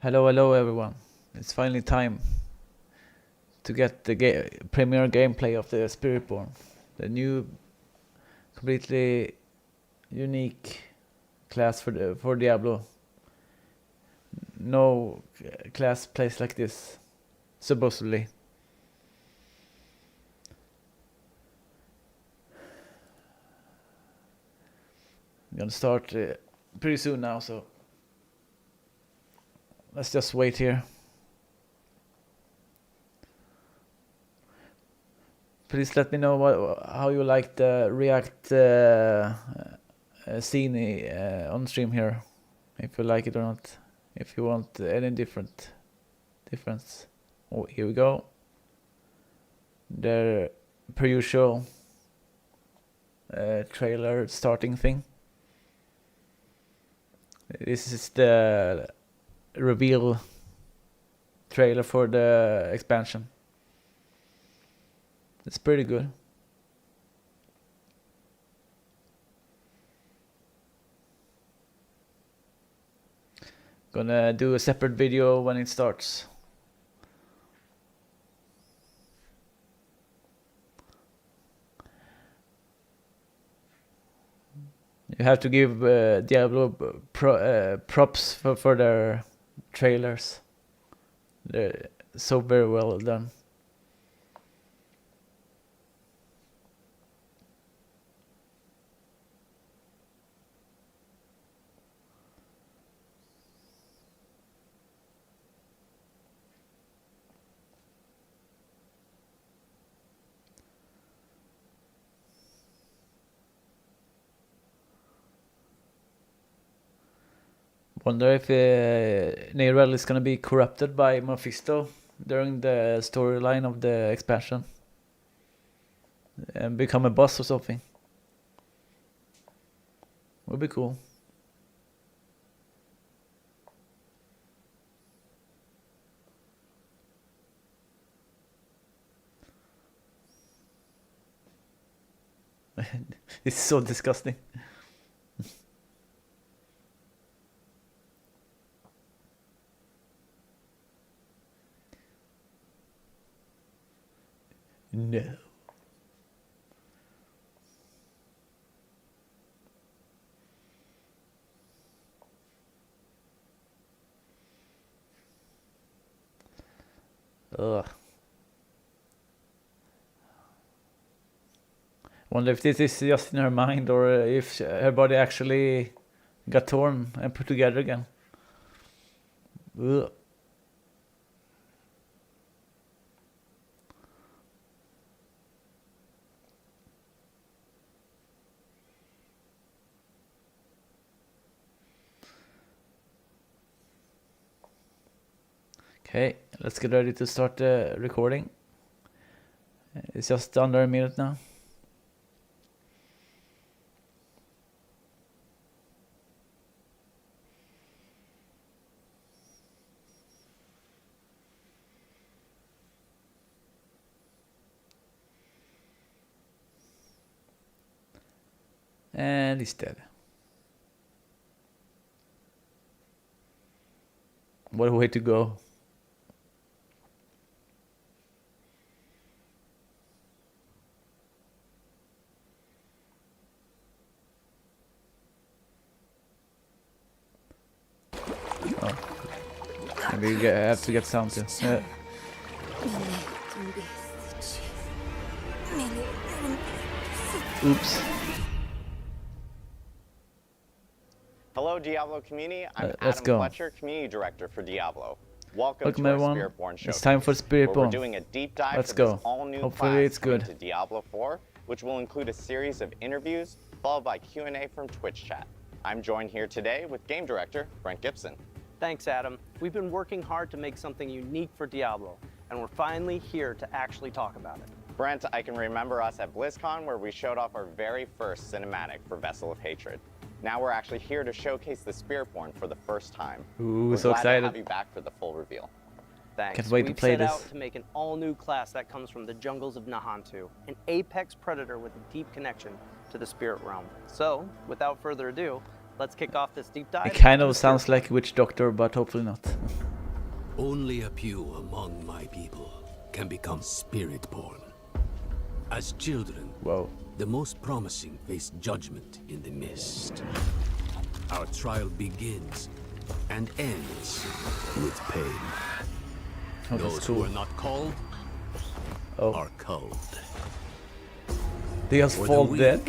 Hello everyone. It's finally time to get the premiere gameplay of the Spiritborn. The new, completely unique class for Diablo. No class plays like this, supposedly. I'm gonna start pretty soon now, so let's just wait here. Please let me know how you like the React scene on stream here, if you like it or not. If you want any difference. Oh, here we go. The per usual trailer starting thing. This is the reveal trailer for the expansion. It's pretty good. Gonna do a separate video when it starts. You have to give Diablo props for their trailers. They're so very well done. Wonder if Neyrel is gonna be corrupted by Mephisto during the storyline of the expansion and become a boss or something. Would be cool. It's so disgusting. No. Ugh. Wonder if this is just in her mind or if her body actually got torn and put together again. Ugh. Okay, let's get ready to start the recording. It's just under a minute now. And he's dead. What a way to go. Oh. Maybe you have to get sound too. Oops. Hello, Diablo community. I'm Let's Adam go. Fletcher, Community Director for Diablo. Welcome to everyone. our Spiritborn show. It's time for Spiritborn. We're doing a deep dive Let's for go. this all-new Hopefully class it's good. to Diablo 4, which will include a series of interviews followed by Q&A from Twitch chat. I'm joined here today with Game Director Brent Gibson. Thanks, Adam. We've been working hard to make something unique for Diablo, and we're finally here to actually talk about it. Brent, I can remember us at BlizzCon where we showed off our very first cinematic for Vessel of Hatred. Now we're actually here to showcase the Spiritborn for the first time. Ooh, we're so glad excited. to have you back for the full reveal. Thanks. Can't wait to We've play set this. out to make an all-new class that comes from the jungles of Nahantu, an apex predator with a deep connection to the spirit realm. So, without further ado, let's kick off this deep dive. It kind into of the sounds Spiritborn. like Witch Doctor, but hopefully not. Only a few among my people can become Spiritborn. As children, Whoa. the most promising face judgment in the mist. Our trial begins and ends with pain. Oh, that's Those who cool. are not called Oh, are culled. they just For the fall weak, dead?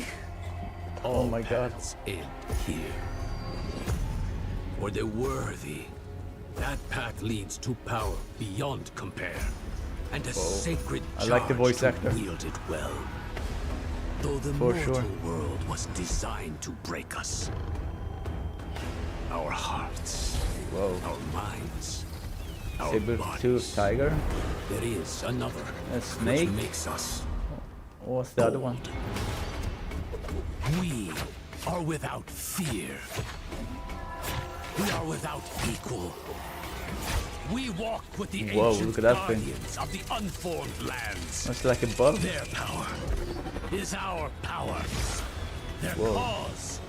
All Oh my god. paths end here. For the worthy, that path leads to power beyond compare, and a sacred I like the charge voice to actor. wield it well. Though the For mortal sure. world was designed to break us, our hearts, Whoa. our minds, our Saber-tooth bodies, tiger? there is another A snake? which makes us What was the other one? We are without fear. We are without equal. We walk with the Whoa, ancient look at that thing. guardians of the unformed lands. It's like a bug. Their power is our power. Their Whoa. cause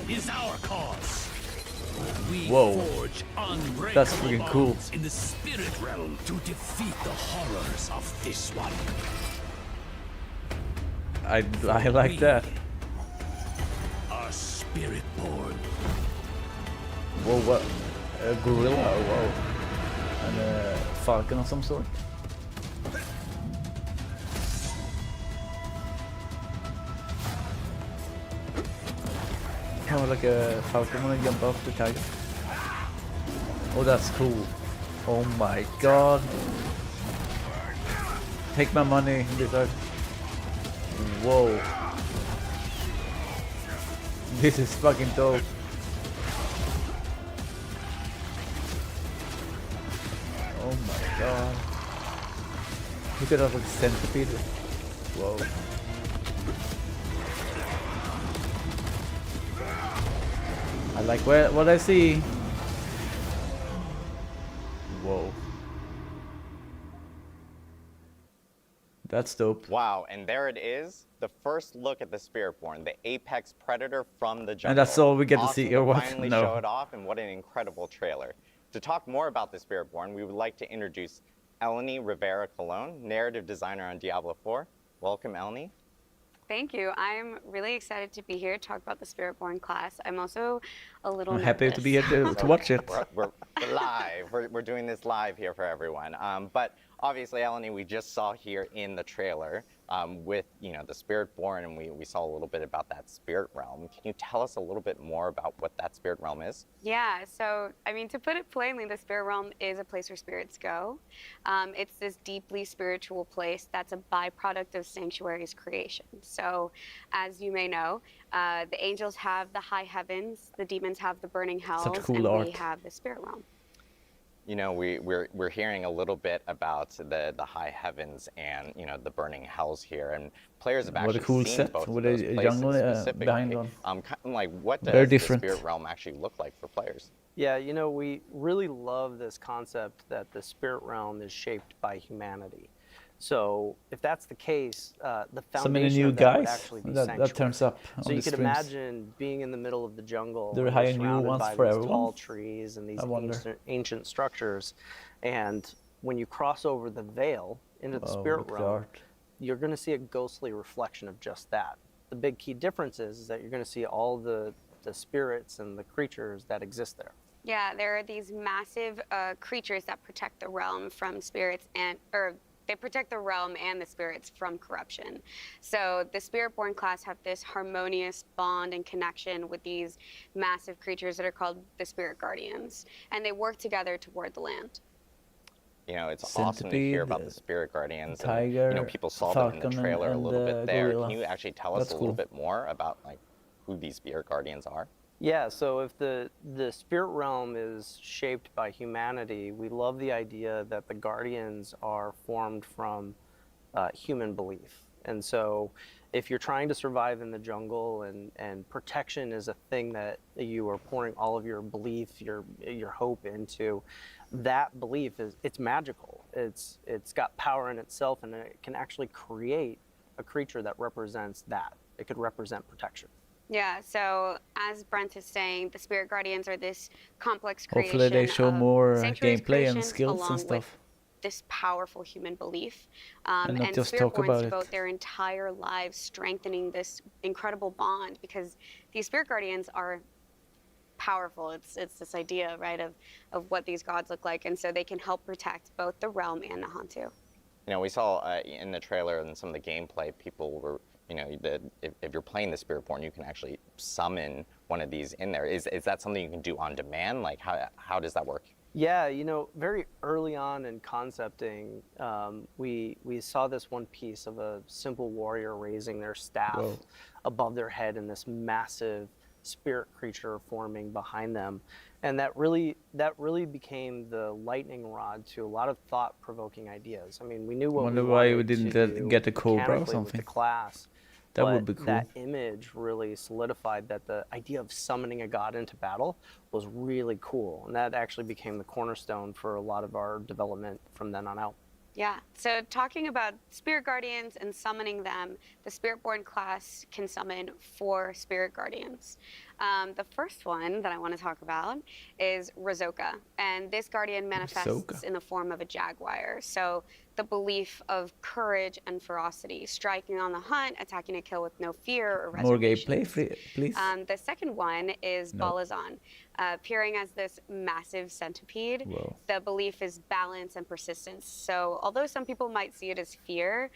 is our cause. We Whoa. forge unbreakable That's freaking cool. bonds in the spirit realm to defeat the horrors of this one. I like that. Are Spiritborn. Whoa, what? A gorilla? Whoa. And a falcon of some sort? Oh, like a falcon when I jump off the tiger. Oh, that's cool. Oh my god. Take my money, Blizzard. Whoa. This is fucking dope. Oh my god. Look at that like centipede. Whoa. I like what I see. Whoa. That's dope. Wow, and there it is, the first look at the Spiritborn, the apex predator from the jungle. And that's all we get to Awesome see, or what? Finally No. show it off, and what an incredible trailer. To talk more about the Spiritborn, we would like to introduce Eleni Rivera Colon, narrative designer on Diablo 4. Welcome, Eleni. Thank you. I'm really excited to be here to talk about the Spiritborn class. I'm also a little I'm happy to nervous. be here to watch it. We're live. We're doing this live here for everyone. But obviously, Eleni, we just saw here in the trailer with the Spiritborn, and we saw a little bit about that spirit realm. Can you tell us a little bit more about what that spirit realm is? Yeah, so I mean, to put it plainly, the spirit realm is a place where spirits go. It's this deeply spiritual place that's a byproduct of Sanctuary's creation. So, as you may know, the angels have the high heavens, the demons have the burning hells, cool and art. we have the spirit realm. You know, we're hearing a little bit about the high heavens and the burning hells here, and players have What a actually cool seen set both with of a those places jungle, specifically. behind on. Kind of like, what Very does the different. spirit realm actually look like for players? Yeah, we really love this concept that the spirit realm is shaped by humanity. So if that's the case, the So many foundation new of that would guys actually be that sanctuary. turns up on So the you could streams. imagine being in the middle of the jungle. They're and hiring you're new surrounded ones by for these everyone? tall trees and these I wonder. ancient structures. And when you cross over the veil into the Oh, spirit look at the realm, art. you're going to see a ghostly reflection of just that. The big key difference is that you're going to see all the spirits and the creatures that exist there. Yeah, there are these massive creatures that protect the realm from spirits they protect the realm and the spirits from corruption. So the Spiritborn class have this harmonious bond and connection with these massive creatures that are called the Spirit Guardians, and they work together to ward the land. It's awesome to hear about the Centipede, spirit guardians. tiger, and, people saw them in falcon, the trailer a and little bit there. gorilla. Can you actually tell us That's a little cool. bit more about who these spirit guardians are? Yeah, so if the spirit realm is shaped by humanity, we love the idea that the guardians are formed from human belief. And so if you're trying to survive in the jungle and protection is a thing that you are pouring all of your belief, your hope into, that belief it's magical. It's got power in itself, and it can actually create a creature that represents that. It could represent protection. Yeah, so as Brent is saying, the Spirit Guardians are this complex creation Hopefully they show of more sanctuaries gameplay and creations skills and along with stuff, this powerful human belief. and not And just talk Spiritborns about devote it. their entire lives strengthening this incredible bond because these Spirit Guardians are powerful. It's this idea, right, of what these gods look like, and so they can help protect both the realm and Nahantu. You know, we saw in the trailer and some of the gameplay, people were, you know, if you're playing the Spiritborn, you can actually summon one of these in there. Is that something you can do on demand? Like, how does that work? Yeah, you know, very early on in concepting, we saw this one piece of a simple warrior raising their staff Whoa. above their head and this massive spirit creature forming behind them. And that really became the lightning rod to a lot of thought-provoking ideas. I mean, we knew what Wonder we why we wanted didn't to do get a cobra or mechanically with something. the class. That But would be cool. that image really solidified that the idea of summoning a god into battle was really cool. And that actually became the cornerstone for a lot of our development from then on out. Yeah, so talking about Spirit Guardians and summoning them, the Spiritborn class can summon 4 Spirit Guardians. The first one that I want to talk about is Razoka, and this guardian manifests Razoka. in the form of a jaguar. So the belief of courage and ferocity, striking on the hunt, attacking a kill with no fear or More reservations. gameplay, please. The second one is No. Balazan, appearing as this massive centipede. Whoa. The belief is balance and persistence. So although some people might see it as fear,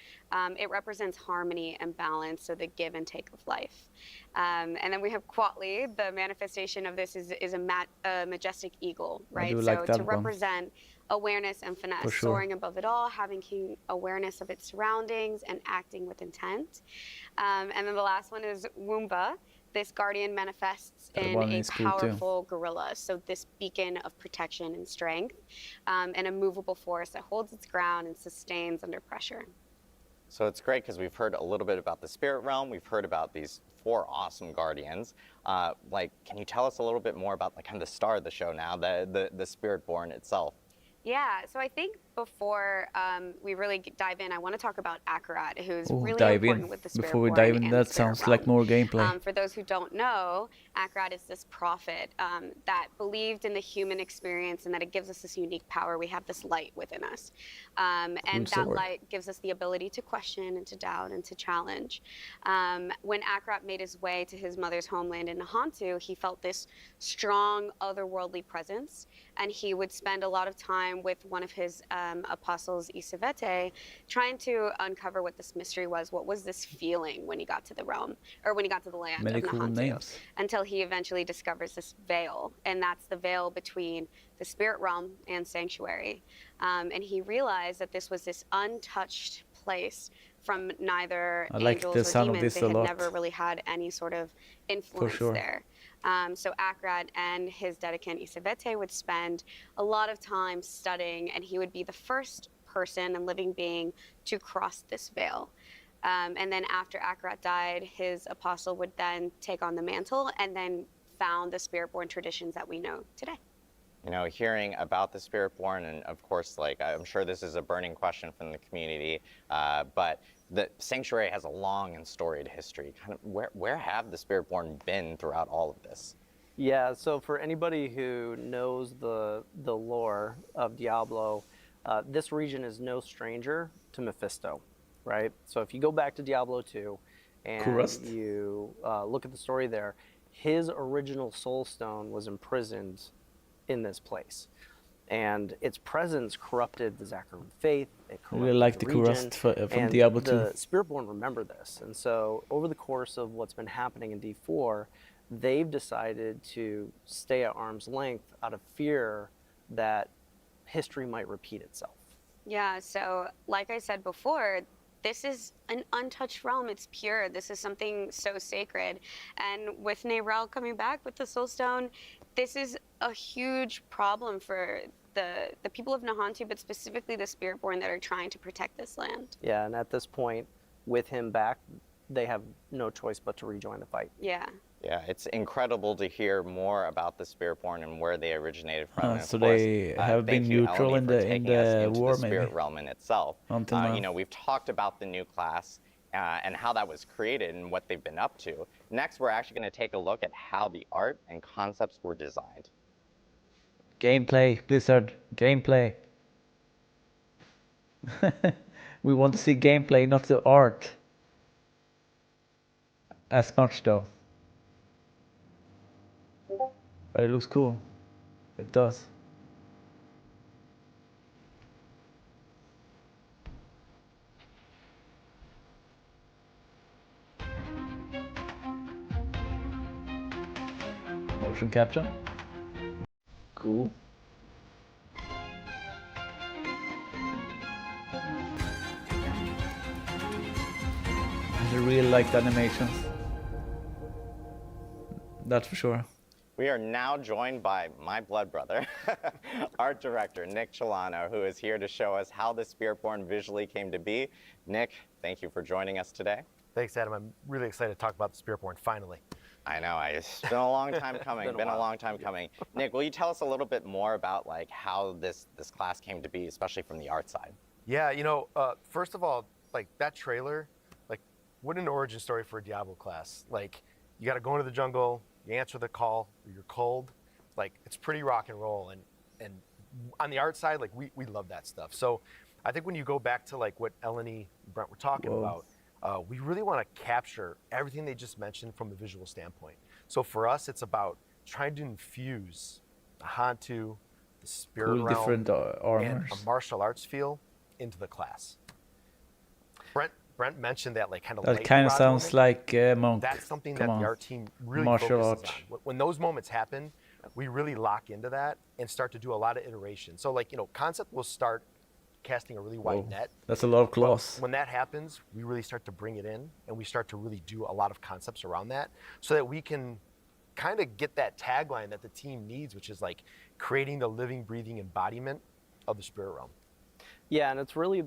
it represents harmony and balance, so the give and take of life. And then we have Quatli. The manifestation of this is a majestic eagle, right? do So like that to one. represent awareness and finesse, For sure. soaring above it all, having keen awareness of its surroundings, and acting with intent. And then the last one is Woomba. This guardian manifests That in one a is cool too. powerful gorilla, so this beacon of protection and strength, and a movable force that holds its ground and sustains under pressure. So it's great because we've heard a little bit about the spirit realm. We've heard about these 4 awesome guardians. Like, can you tell us a little bit more about like kind of the star of the show now, the Spiritborn itself? Yeah, so I think before we really dive in, I want to talk about Akarat, who's Oh, really dive important in. with the Spirit Before we Born dive in, and that the Spirit sounds like Realm. more gameplay. For those who don't know, Akarat is this prophet that believed in the human experience and that it gives us this unique power. We have this light within us. And that sword. light gives us the ability to question and to doubt and to challenge. When Akarat made his way to his mother's homeland in Nahantu, he felt this strong otherworldly presence, and he would spend a lot of time with one of his apostles, Isavete, trying to uncover what this mystery was. What was this feeling when he got to the realm, or when he got to the land Many of cool Nahantu? names. Until he eventually discovers this veil, and that's the veil between the spirit realm and sanctuary. And he realized that this was this untouched place from neither I like angels the or sound of demons. this They a had lot. never really had any sort of influence sure. there. So Akrat and his dedicant Isavete would spend a lot of time studying, and he would be the first person and living being to cross this veil. And then after Akrat died, his apostle would then take on the mantle and then found the Spiritborn traditions that we know today. You know, hearing about the Spiritborn, and of course, like, I'm sure this is a burning question from the community, but the Sanctuary has a long and storied history. Kind of, where have the Spiritborn been throughout all of this? Yeah, so for anybody who knows the lore of Diablo, this region is no stranger to Mephisto, right? So if you go back to Diablo 2 and Kurust. you look at the story there, his original soul stone was imprisoned in this place. And its presence corrupted the Zacharan faith. It I really corrupted like the region, Kurust from and Diablo 2. the Spiritborn remember this. And so over the course of what's been happening in D4, they've decided to stay at arm's length out of fear that history might repeat itself. Yeah, so like I said before, this is an untouched realm. It's pure. This is something so sacred. And with Nerel coming back with the Soulstone, this is a huge problem for the people of Nahantu, but specifically the Spiritborn that are trying to protect this land. Yeah, and at this point, with him back, they have no choice but to rejoin the fight. Yeah. Yeah, it's incredible to hear more about the Spiritborn and where they originated from. And of So course, they have thank been you, neutral Eleni, in for the taking us into war, the spirit maybe? realm in itself. Until now. You know, we've talked about the new class, and how that was created and what they've been up to. Next, we're actually going to take a look at how the art and concepts were designed. Gameplay, Blizzard, gameplay. We want to see gameplay, not the art. As much though. But it looks cool. It does. Motion capture. Cool. I really like the animations. That's for sure. We are now joined by my blood brother, art director Nick Chilano, who is here to show us how the Spiritborn visually came to be. Nick, thank you for joining us today. Thanks, Adam. I'm really excited to talk about the Spiritborn finally. I know, it's been a long time coming. been a long time coming. Nick, will you tell us a little bit more about like how this class came to be, especially from the art side? Yeah, first of all, like that trailer, like what an origin story for a Diablo class. Like you got to go into the jungle, you answer the call, you're cold. Like it's pretty rock and roll, and on the art side, like we love that stuff. So I think when you go back to like what Eleni and Brent were talking about, we really want to capture everything they just mentioned from a visual standpoint. So for us, it's about trying to infuse the Hantu, the spirit realm, different and armors. a martial arts feel into the class. Brent mentioned that like kind of That kind of sounds like Monk. that's something Come that on. the art team really Martial focuses arts. on. When those moments happen, we really lock into that and start to do a lot of iteration. So like, concept will start casting a really wide Whoa. net. That's a lot of But claws. when that happens, we really start to bring it in and we start to really do a lot of concepts around that so that we can kind of get that tagline that the team needs, which is like creating the living, breathing embodiment of the spirit realm. Yeah, and it's really,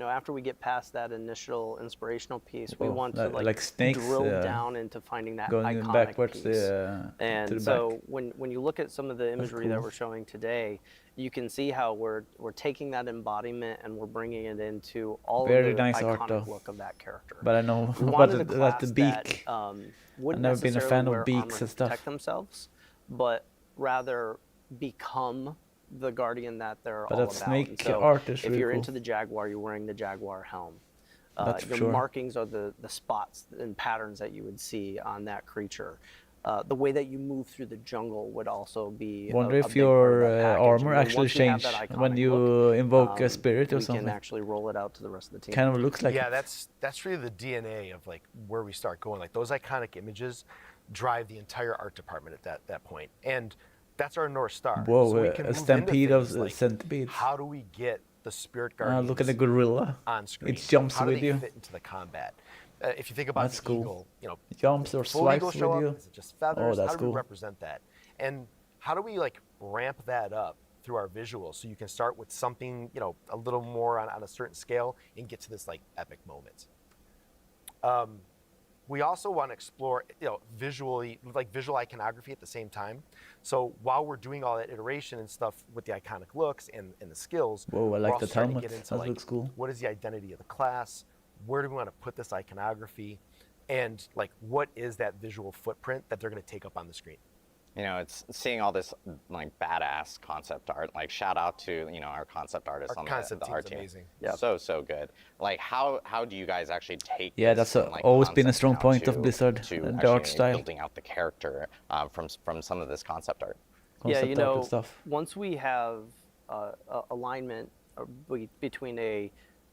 after we get past that initial inspirational piece, we Oh, want to like snakes, drill down into finding that Going iconic backwards piece. to And the so back. when you look at some of the imagery that cool. we're showing today, you can see how we're taking that embodiment and we're bringing it into all Very of the nice art, iconic though. look of that character. But I know We about wanted a that's class the beak. that wouldn't I've never been a necessarily fan of wear beaks armor and to stuff. protect themselves, but rather become the guardian that they're But all that about. snake And so art is if really you're cool. into the jaguar, you're wearing the jaguar helm. That's for Your sure. markings are the spots and patterns that you would see on that creature. The way that you move through the jungle would also be Wonder a if big part your of that package. armor And then actually once we have change that when iconic you look, invoke a spirit or we something. can actually roll it out to the rest of the team. Kind of looks like Yeah, it. that's really the DNA of like where we start going. Like those iconic images drive the entire art department at that point. And that's our North Star. Whoa, we a can move stampede into of things like, centipedes. how do we get the spirit guardians Look at the gorilla. on screen? It jumps how do with they you. fit into the combat? If you think about That's the cool. eagle, Jumps or full swipes eagle with show you. up? Is it just feathers? that's how do cool. we represent that? And how do we like ramp that up through our visuals so you can start with something, a little more on a certain scale and get to this like epic moment. We also want to explore, visually, like visual iconography at the same time. So while we're doing all that iteration and stuff with the iconic looks and the skills, Whoa, I we're like also the starting to helmet. get into That like, looks cool. what is the identity of the class? Where do we want to put this iconography? And like, what is that visual footprint that they're going to take up on the screen? It's seeing all this like badass concept art. Like shout out to our concept artists Our on concept the team's art team. amazing. Yeah. So good. Like how do you guys actually take? Yeah, this that's from, like, always been a concept strong now point of to Blizzard, to the actually art style. building out the character from some of this concept art. Concept art and stuff. Once we have alignment between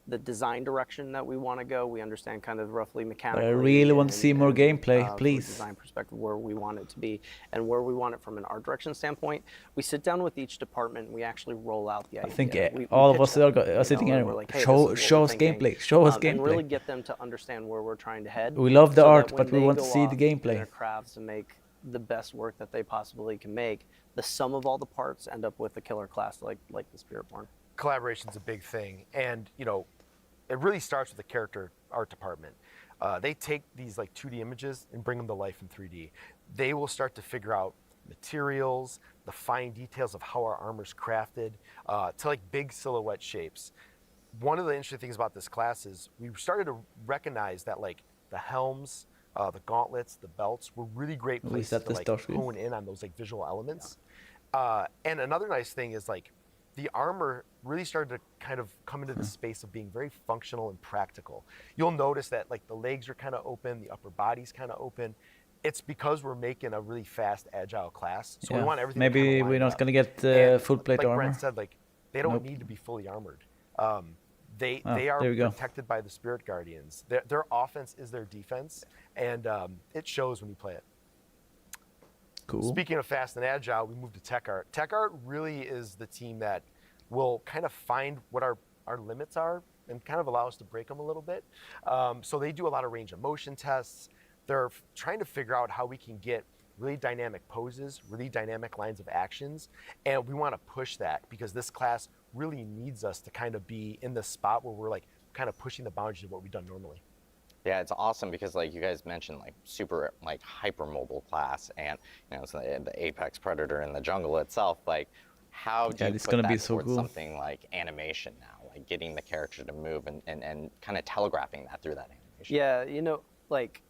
the design direction that we want to go, we understand kind of roughly mechanically. really want to see more gameplay, from a please. design perspective, where we want it to be and where we want it from an art direction standpoint. We sit down with each department and we actually roll out the idea. I think We all of pitch us them, are sitting and here. we're like, hey, Show this is what we're us thinking. gameplay. Show us And really gameplay. get them to understand where we're trying to head. We love the so that art, when but we they want to go see the off in gameplay. their crafts and make the best work that they possibly can make, the sum of all the parts end up with a killer class like the Spiritborn. Collaboration's a big thing, and it really starts with the character art department. They take these like 2D images and bring them to life in 3D. They will start to figure out materials, the fine details of how our armor's crafted, to like big silhouette shapes. one of the interesting things about this class is we started to recognize that like the helms, the gauntlets, the belts were really great We places set to the like start screen. hone in on those like visual elements. And another nice thing is like the armor really started to kind of come into the space of being very functional and practical. You'll notice that like the legs are kind of open, the upper body's kind of open. It's because we're making a really fast, agile class. So we want everything to Maybe kinda we're line not up. gonna get And full plate like armor. Brent said, like they don't Nope. need to be fully armored. They are there we go. protected by the Spirit Guardians. Their offense is their defense, and it shows when you play it. Cool. Speaking of fast and agile, we moved to Tech Art. Tech Art really is the team that will kind of find what our limits are and kind of allow us to break them a little bit. So they do a lot of range of motion tests. They're trying to figure out how we can get really dynamic poses, really dynamic lines of actions, and we want to push that because this class really needs us to kind of be in the spot where we're like kind of pushing the boundaries of what we've done normally. Yeah, it's awesome because like you guys mentioned like super like hyper mobile class and it's the apex predator in the jungle itself. Like how do you it's put gonna that be so towards cool. something like animation now, like getting the character to move and kind of telegraphing that through that animation? Yeah, like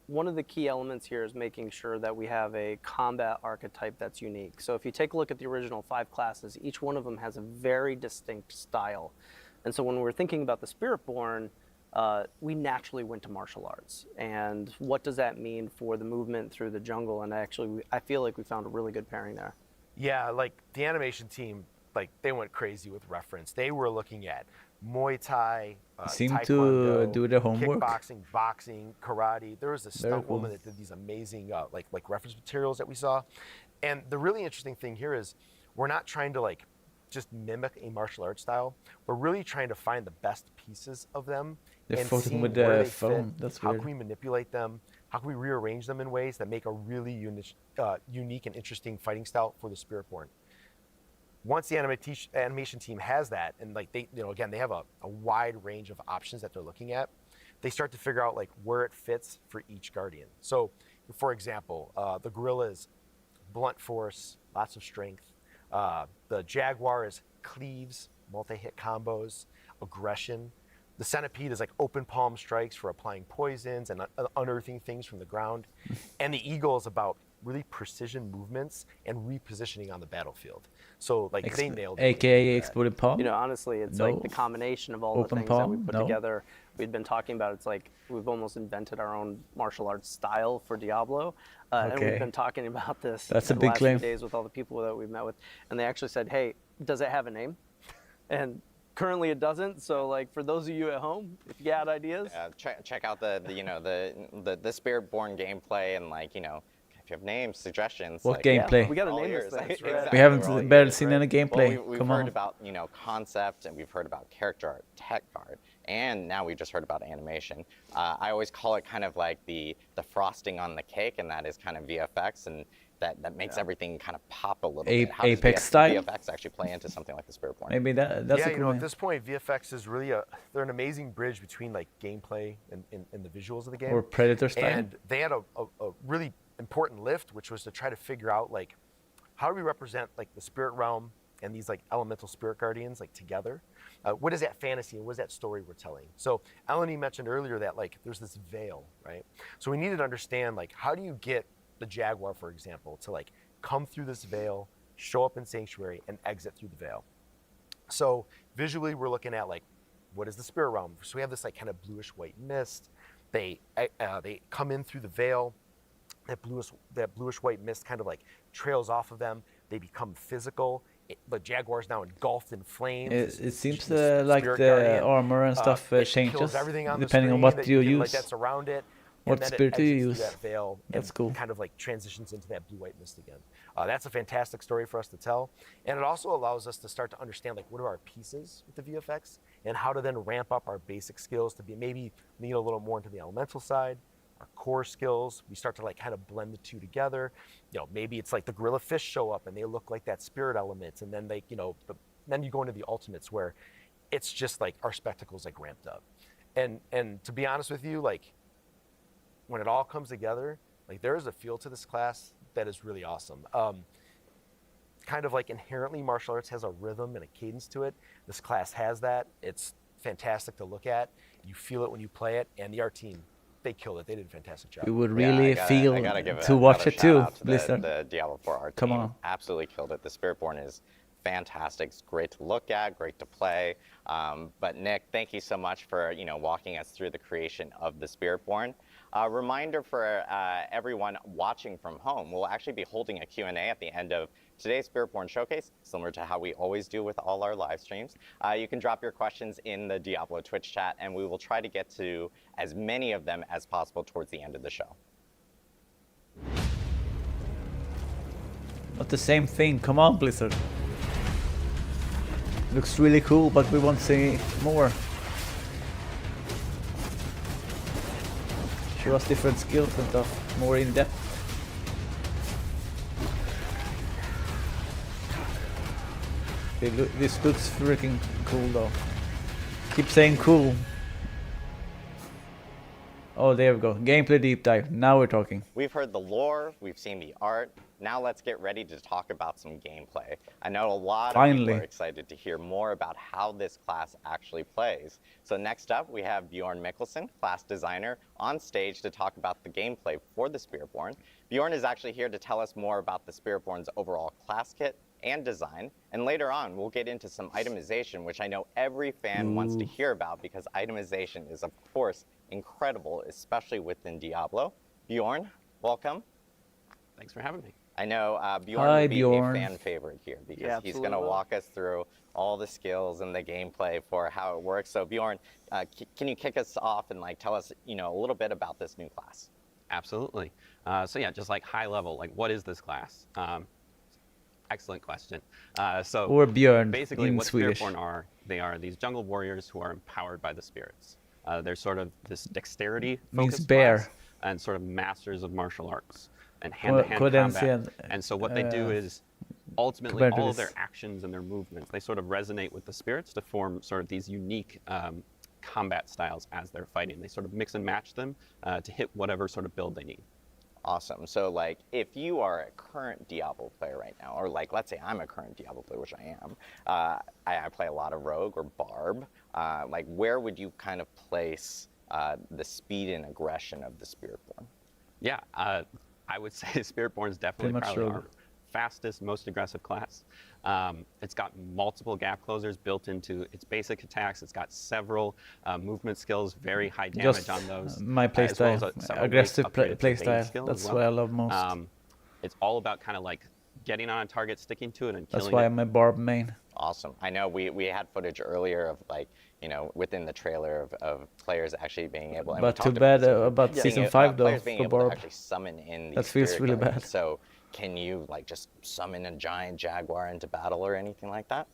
one of the key elements here is making sure that we have a combat archetype that's unique. So if you take a look at the original 5 classes, each one of them has a very distinct style. And so when we were thinking about the Spiritborn, we naturally went to martial arts. And what does that mean for the movement through the jungle? And actually, I feel like we found a really good pairing there. Yeah, like the animation team, like they went crazy with reference. They were looking at Muay Thai, Seem to Taekwondo, do their homework. kickboxing, boxing, karate. There was a Very stunt cool. woman that did these amazing like reference materials that we saw. And the really interesting thing here is we're not trying to like just mimic a martial arts style. We're really trying to find the best pieces of them They're and floating see with where the they phone. fit. That's how weird. can we manipulate them? How can we rearrange them in ways that make a really unique and interesting fighting style for the Spiritborn? Once the animation team has that, and like they, again, they have a wide range of options that they're looking at, they start to figure out like where it fits for each guardian. So, for example, the gorilla is blunt force, lots of strength. The jaguar is cleaves, multi-hit combos, aggression. The centipede is like open palm strikes for applying poisons and unearthing things from the ground. And the eagle is about really precision movements and repositioning on the battlefield. So like they nailed it. AKA exploded palm. Honestly, it's No. like the combination of all Open the things that we palm? put No. together. We'd been talking about, it's like we've almost invented our own martial arts style for Diablo. And Okay. we've been talking about this That's a the big last claim. few days with all the people that we've met with. And they actually said, hey, does it have a name? And currently it doesn't. So like for those of you at home, if you got ideas, Check out the Spiritborn gameplay and like if you have names, suggestions. What like, gameplay? we got to all name yours. this thing. Exactly, Yeah. We haven't we're all barely yours, seen right? any gameplay. Well, we've Come heard on. about concept, and we've heard about character art, tech art, and now we just heard about animation. I always call it kind of like the frosting on the cake, and that is kind of VFX, and that makes everything kind of pop a little bit. How does Apex style? VFX actually play into something like the Spiritborn? Maybe that's Yeah, a cool at name. this point, VFX is really they're an amazing bridge between like gameplay and the visuals of the game. Or Predator style. And they had a really important lift, which was to try to figure out like how do we represent like the spirit realm and these like elemental spirit guardians like together. What is that fantasy and what is that story we're telling? So Eleni mentioned earlier that like there's this veil, right? So we needed to understand like how do you get the jaguar, for example, to like come through this veil, show up in Sanctuary, and exit through the veil. So visually, we're looking at like, what is the spirit realm? So we have this like kind of bluish white mist. They come in through the veil. That bluish white mist kind of like trails off of them. They become physical. The jaguar's now engulfed in flames. It seems This like spirit the guardian, armor and stuff it changes kills everything on the depending on screen what that you can, like, use. that's around it. What and then spirit it do you exits use? through that veil That's and cool. kind of like transitions into that blue-white mist again. That's a fantastic story for us to tell. And it also allows us to start to understand like what are our pieces with the VFX and how to then ramp up our basic skills to be maybe lean a little more into the elemental side. Our core skills, we start to like kind of blend the two together. Maybe it's like the gorilla fish show up and they look like that spirit element. And then then you go into the ultimates where it's just like our spectacles like ramped up. And to be honest with you, like when it all comes together, like there is a feel to this class that is really awesome. kind of like inherently martial arts has a rhythm and a cadence to it. This class has that. It's fantastic to look at. You feel it when you play it, and the art team, they killed it. They did a fantastic job. You would Yeah, really feel I gotta give to watch another it too, shout out to Blizzard. the Diablo 4 art Come team. on. Absolutely killed it. The Spiritborn is fantastic. It's great to look at, great to play. But Nick, thank you so much for walking us through the creation of the Spiritborn. Reminder for everyone watching from home, we'll actually be holding a Q&A at the end of today's Spiritborn Showcase, similar to how we always do with all our live streams. You can drop your questions in the Diablo Twitch chat, and we will try to get to as many of them as possible towards the end of the show. Not the same thing. Come on, Blizzard. Looks really cool, but we want to see more. Show us different skills and stuff, more in depth. This looks freaking cool though. Keep saying cool. Oh, there we go. Gameplay deep dive. Now we're talking. We've heard the lore, we've seen the art. Now let's get ready to talk about some gameplay. I know a lot of people are excited to hear more about how this class actually plays. So next up, we have Bjorn Mikkelsen, class designer, on stage to talk about the gameplay for the Spiritborn. Bjorn is actually here to tell us more about the Spiritborn's overall class kit and design. And later on, we'll get into some itemization, which I know every fan wants to hear about because itemization is, of course, incredible, especially within Diablo. Bjorn, welcome. Thanks for having me. I know Bjorn will be a fan favorite here because he's going to walk us through all the skills and the gameplay for how it works. So Bjorn, can you kick us off and tell us a little bit about this new class? Absolutely. So yeah, just high level, what is this class? Excellent question. Or Bjorn basically in what Swedish. Spiritborn are, they are these jungle warriors who are empowered by the spirits. They're sort of this dexterity focused class and sort of masters of martial arts and hand-to-hand combat. And so what they do is ultimately all of their actions and their movements, they sort of resonate with the spirits to form sort of these unique combat styles as they're fighting. They sort of mix and match them to hit whatever sort of build they need. Awesome. So if you are a current Diablo player right now, or let's say I'm a current Diablo player, which I am, I play a lot of Rogue or Barb, where would you kind of place the speed and aggression of the Spiritborn? Yeah, I would say Spiritborn is definitely probably our fastest, most aggressive class. It's got multiple gap closers built into its basic attacks. It's got several movement skills, very high damage on those. My playstyle, aggressive playstyle. That's what I love most. It's all about kind of getting on a target, sticking to it, and killing it. That's why I'm a Barb main. Awesome. I know we had footage earlier of within the trailer of players actually being able. And but too bad about season 5 though. Players being able Barb. to actually summon in these that feels really bad. So can you just summon a giant jaguar into battle or anything like that?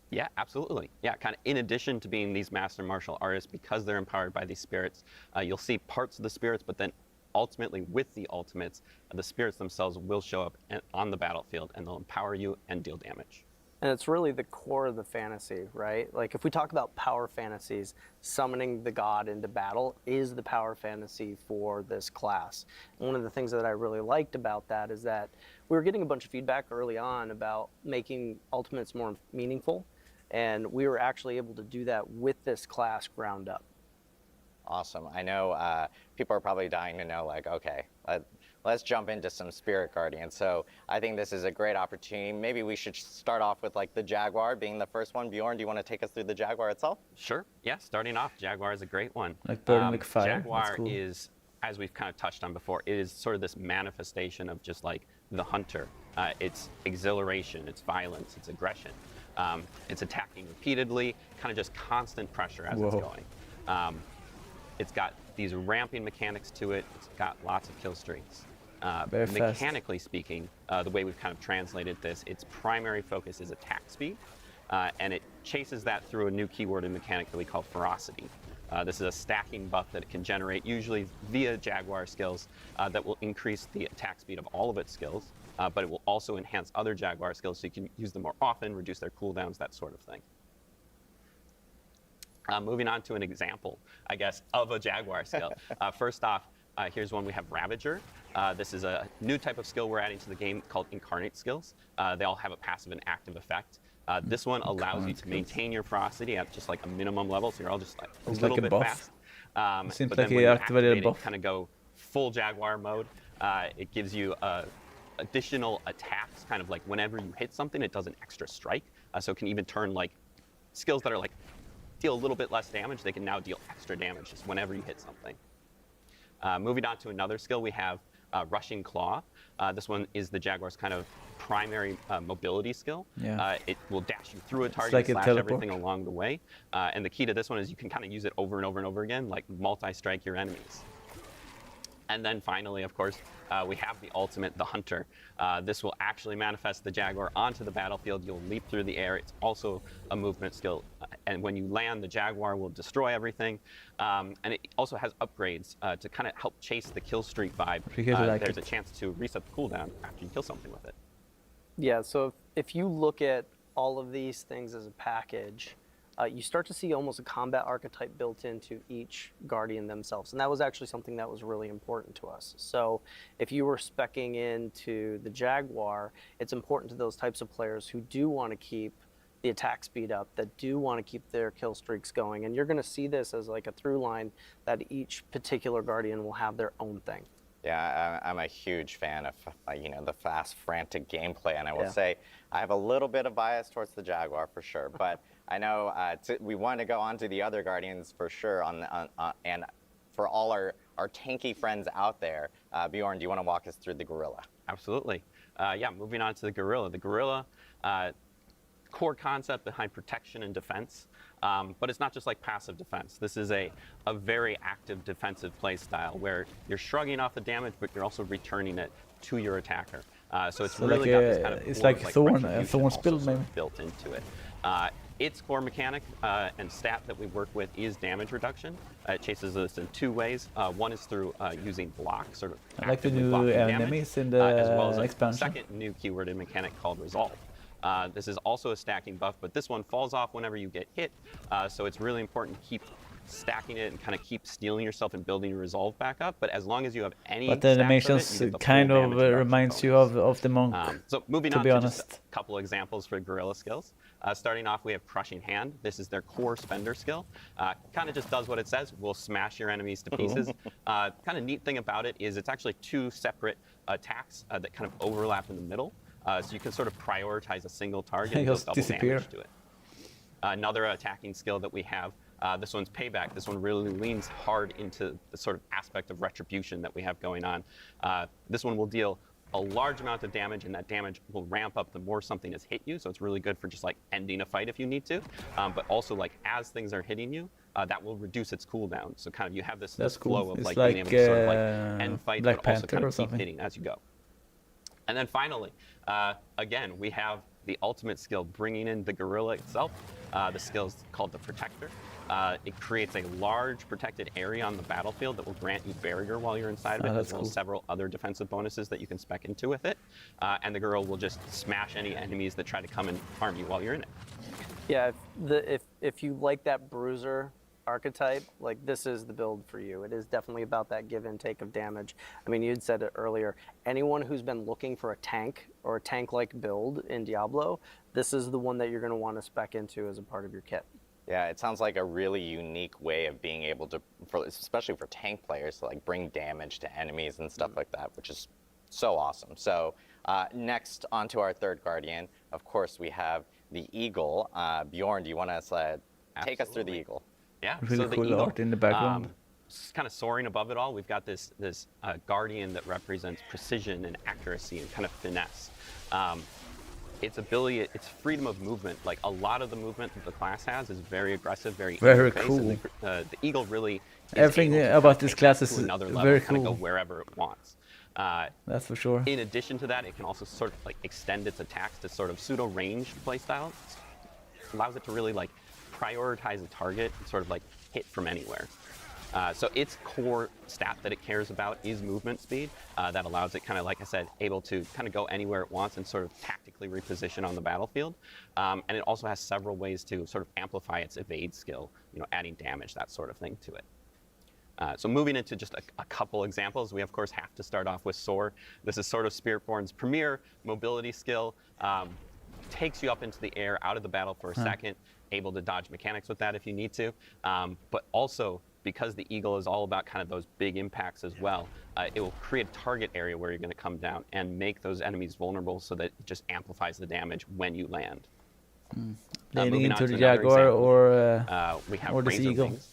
Yeah, absolutely. Yeah, kind of in addition to being these master martial artists, because they're empowered by these spirits, you'll see parts of the spirits, but then ultimately with the ultimates, the spirits themselves will show up on the battlefield and they'll empower you and deal damage. And it's really the core of the fantasy, right? If we talk about power fantasies, summoning the god into battle is the power fantasy for this class. And one of the things that I really liked about that is that we were getting a bunch of feedback early on about making ultimates more meaningful, and we were actually able to do that with this class ground up. Awesome. I know people are probably dying to know, okay, let's jump into some Spirit Guardians. So I think this is a great opportunity. Maybe we should start off with the Jaguar being the first one. Bjorn, do you want to take us through the Jaguar itself? Sure. Yeah, starting off, Jaguar is a great one. Burning fire. Jaguar is, as we've kind of touched on before, it is sort of this manifestation of just the hunter. It's exhilaration, it's violence, it's aggression. It's attacking repeatedly, kind of just constant pressure as it's going. It's got these ramping mechanics to it. It's got lots of kill streaks. Mechanically speaking, the way we've kind of translated this, its primary focus is attack speed, and it chases that through a new keyword and mechanic that we call ferocity. This is a stacking buff that it can generate, usually via Jaguar skills, that will increase the attack speed of all of its skills, but it will also enhance other Jaguar skills so you can use them more often, reduce their cooldowns, that sort of thing. Moving on to an example, I guess, of a Jaguar skill. First off, here's one we have Ravager. This is a new type of skill we're adding to the game called Incarnate skills. They all have a passive and active effect. This one allows you to maintain your ferocity at just like a minimum level, so you're all just like a It's little like a bit buff. fast. Seems but like then he when you activated a activate it, buff. kind of go full Jaguar mode. It gives you additional attacks, kind of like whenever you hit something, it does an extra strike. So it can even turn like skills that are like deal a little bit less damage, they can now deal extra damage just whenever you hit something. Moving on to another skill, we have Rushing Claw. This one is the Jaguar's kind of primary mobility skill. Yeah. It will dash you through a target, like a slash teleport. everything along the way. And the key to this one is you can kind of use it over and over and over again, like multi-strike your enemies. And then finally, of course, we have the ultimate, the Hunter. This will actually manifest the Jaguar onto the battlefield. You'll leap through the air. It's also a movement skill. And when you land, the Jaguar will destroy everything. And it also has upgrades to kind of help chase the kill streak vibe. There's a chance to reset the cooldown after you kill something with it. Yeah, so if you look at all of these things as a package, you start to see almost a combat archetype built into each Guardian themselves. And that was actually something that was really important to us. So if you were speccing into the Jaguar, it's important to those types of players who do want to keep the attack speed up, that do want to keep their kill streaks going. And you're going to see this as like a through line that each particular Guardian will have their own thing. Yeah, I'm a huge fan of the fast, frantic gameplay, and I will say I have a little bit of bias towards the Jaguar for sure. But I know we want to go on to the other Guardians for sure. And for all our tanky friends out there, Bjorn, do you want to walk us through the Gorilla? Absolutely. Yeah, moving on to the Gorilla. The Gorilla, core concept behind protection and defense. But it's not just like passive defense. This is a very active defensive play style where you're shrugging off the damage, but you're also returning it to your attacker. So it's really like got this kind of it's core like of, Thorn retribution build also sort maybe. of built into it. Its core mechanic and stat that we work with is damage reduction. It chases this in two ways. One is through using block, sort of I like the actively new blocking enemies damage, in the as well as a expansion. second new keyword and mechanic called Resolve. This is also a stacking buff, but this one falls off whenever you get hit, so it's really important to keep stacking it and kind of keep stealing yourself and building your resolve back up. But as long as you have any But the animations kind of reminds you of the monk. So moving to on be to honest. just a couple examples for Gorilla skills. Starting off, we have Crushing Hand. This is their core spender skill. Kind of just does what it says. Will smash your enemies to pieces. Kind of neat thing about it is it's actually two separate attacks that kind of overlap in the middle. So you can sort of prioritize a single target and deal double damage to it. Another attacking skill that we have, this one's Payback. This one really leans hard into the sort of aspect of retribution that we have going on. This one will deal a large amount of damage, and that damage will ramp up the more something has hit you. So it's really good for just like ending a fight if you need to. But also like as things are hitting you, that will reduce its cooldown. So kind of you have this flow of it's like like being able to sort of like end fight, Black but also Panther kind or of keep something. hitting as you go. And then finally, again, we have the ultimate skill, bringing in the Gorilla itself. The skill is called the Protector. It creates a large protected area on the battlefield that will grant you barrier while you're inside of it, as well as several other defensive bonuses that you can spec into with it. And the Gorilla will just smash any enemies that try to come and harm you while you're in it. Yeah, if you like that bruiser archetype, like this is the build for you. It is definitely about that give and take of damage. I mean, you'd said it earlier. Anyone who's been looking for a tank or a tank-like build in Diablo, this is the one that you're going to want to spec into as a part of your kit. Yeah, it sounds like a really unique way of being able to, especially for tank players, to like bring damage to enemies and stuff like that, which is so awesome. So next, on to our third Guardian. Of course, we have the Eagle. Bjorn, do you want to take us through the Eagle? Yeah, Really so the cool Eagle, art in the background. kind of soaring above it all, we've got this Guardian that represents precision and accuracy and kind of finesse. Its ability, its freedom of movement, like a lot of the movement that the class has is very aggressive, very in-your-face, cool. and the Eagle really is Everything able to about take this class that is to another level, very kind of cool. go wherever it wants. That's for sure. In addition to that, it can also sort of like extend its attacks to sort of pseudo-ranged playstyle. Allows it to really like prioritize a target and sort of like hit from anywhere. So its core stat that it cares about is movement speed. That allows it kind of, like I said, able to kind of go anywhere it wants and sort of tactically reposition on the battlefield. And it also has several ways to sort of amplify its evade skill, adding damage, that sort of thing to it. So moving into just a couple examples, we of course have to start off with Soar. This is sort of Spiritborn's premier mobility skill. Takes you up into the air, out of the battle for a second, able to dodge mechanics with that if you need to. But also, because the Eagle is all about kind of those big impacts as well, it will create a target area where you're going to come down and make those enemies vulnerable so that it just amplifies the damage when you land. Leading Moving on into to the another Jaguar example, or we have or this Razor Eagle. Wings.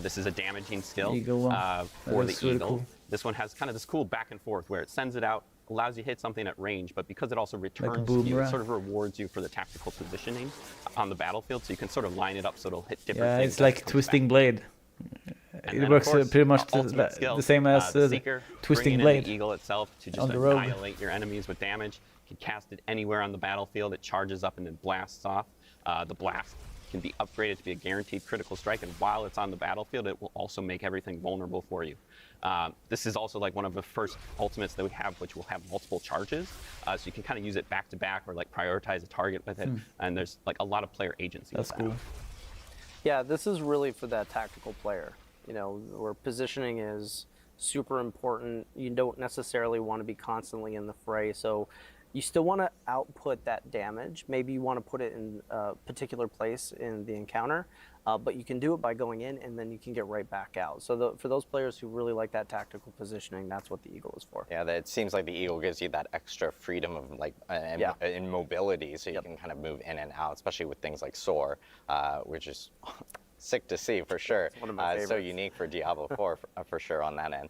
This is a damaging skill Eagle one. for That the is really Eagle. cool. This one has kind of this cool back and forth where it sends it out, allows you to hit something at range, but because it also returns to you, boomerang. it sort of rewards you for the tactical positioning on the battlefield, so you can sort of line it up so it'll hit different yeah, things. it's as like it comes Twisting back. Blade. And It then, of works course, pretty much our ultimate skill, the same as the the Seeker, Twisting bringing in Blade. the Eagle itself to just on the rogue. annihilate your enemies with damage. You can cast it anywhere on the battlefield. It charges up and then blasts off. The blast can be upgraded to be a guaranteed critical strike, and while it's on the battlefield, it will also make everything vulnerable for you. This is also like one of the first ultimates that we have, which will have multiple charges, so you can kind of use it back to back or like prioritize a target with it. And there's like a lot of player agency. That's with that. cool. Yeah, this is really for that tactical player. You know, where positioning is super important. You don't necessarily want to be constantly in the fray, so you still want to output that damage. Maybe you want to put it in a particular place in the encounter, but you can do it by going in and then you can get right back out. So for those players who really like that tactical positioning, that's what the Eagle is for. Yeah, it seems like the Eagle gives you that extra freedom of like in mobility, so you can kind of move in and out, especially with things like Soar, which is sick to see for sure. One of my So favorites. unique for Diablo 4 for sure on that end.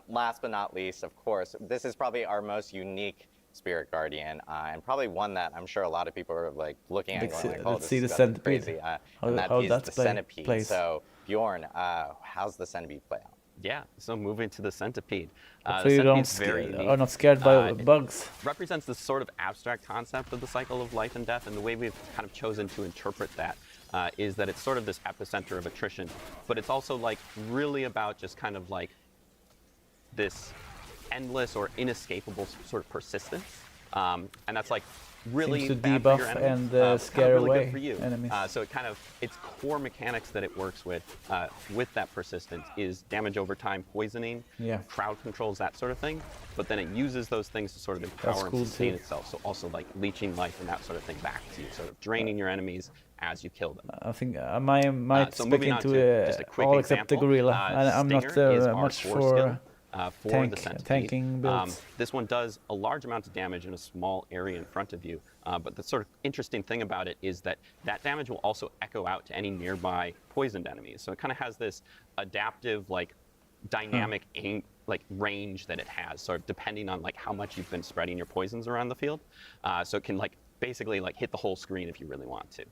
Last but not least, of course, this is probably our most unique Spirit Guardian, and probably one that I'm sure a lot of people are like looking at and going like, oh, Let's this see is the gotta be centipede. crazy. How And that is that's the centipede. plays. So Bjorn, how's the centipede play out? Yeah, so moving to the centipede. So The you don't centipede's very unique. are not scared by It bugs. represents this sort of abstract concept of the cycle of life and death, and the way we've kind of chosen to interpret that is that it's sort of this epicenter of attrition, but it's also like really about just kind of like this endless or inescapable sort of persistence, and that's like really Seems to bad for your debuff enemies, and but kind of scare really away good for you. enemies. So it kind of, its core mechanics that it works with that persistence is damage over time, poisoning, Yeah. crowd controls, that sort of thing. But then it uses those things to sort of empower and cool sustain too. itself. So also like leeching life and that sort of thing back to you, sort of draining your enemies as you kill them. I think I might So spec moving on into to just a quick all except the example, gorilla. I'm not Stinger is our much core for skill, for tank- the centipede. tanking builds. This one does a large amount of damage in a small area in front of you, but the sort of interesting thing about it is that that damage will also echo out to any nearby poisoned enemies. So it kind of has this adaptive, like, dynamic like range that it has, sort of depending on like how much you've been spreading your poisons around the field. So it can like basically like hit the whole screen if you really want to.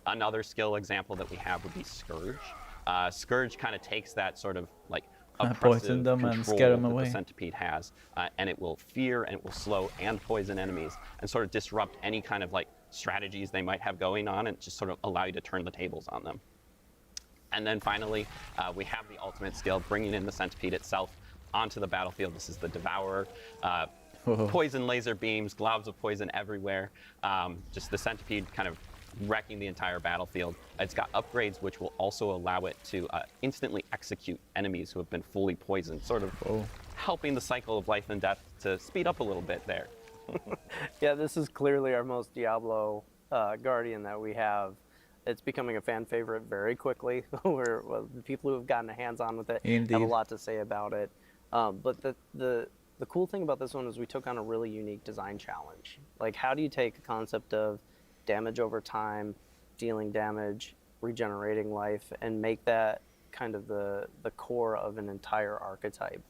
Another skill example that we have would be Scourge. Scourge kind of takes that sort of like oppressive Poison them and control scare them that away. the centipede has, and it will fear and it will slow and poison enemies and sort of disrupt any kind of like strategies they might have going on and just sort of allow you to turn the tables on them. And then finally, we have the ultimate skill, bringing in the centipede itself onto the battlefield. This is the Devourer. Poison laser beams, globs of poison everywhere. Just the centipede kind of wrecking the entire battlefield. It's got upgrades which will also allow it to instantly execute enemies who have been fully poisoned, sort of helping the cycle of life and death to speed up a little bit there. Yeah, this is clearly our most Diablo Guardian that we have. It's becoming a fan favorite very quickly. The people who have gotten a hands-on with it have Indeed. a lot to say about it. But the cool thing about this one is we took on a really unique design challenge. Like, how do you take a concept of damage over time, dealing damage, regenerating life, and make that kind of the core of an entire archetype?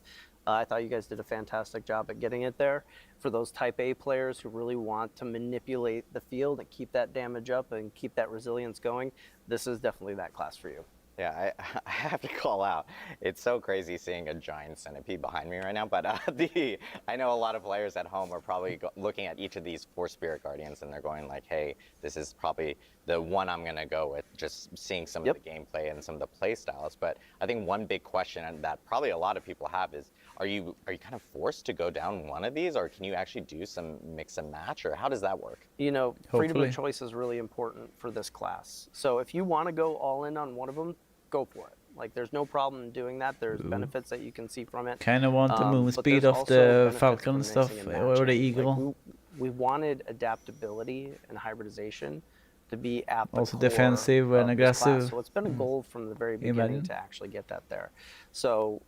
I thought you guys did a fantastic job at getting it there. For those Type A players who really want to manipulate the field and keep that damage up and keep that resilience going, this is definitely that class for you. Yeah, I have to call out. It's so crazy seeing a giant centipede behind me right now, but I know a lot of players at home are probably looking at each of these 4 Spirit Guardians and they're going like, hey, this is probably the one I'm gonna go with, just seeing some of the gameplay and some of the play styles. But I think one big question that probably a lot of people have is, are you kind of forced to go down one of these, or can you actually do some mix and match, or how does that work? You know, freedom Hopefully. of choice is really important for this class. So if you want to go all in on one of them, go for it. Like, there's no problem doing that. There's benefits that you can see from it. Kind of want the move But speed there's of also the benefits Falcon from stuff mixing and or the matching. Eagle. We wanted adaptability and hybridization to be at the Also core defensive and of this class. aggressive. So it's been a goal from the very beginning Imagine. to actually get that there. So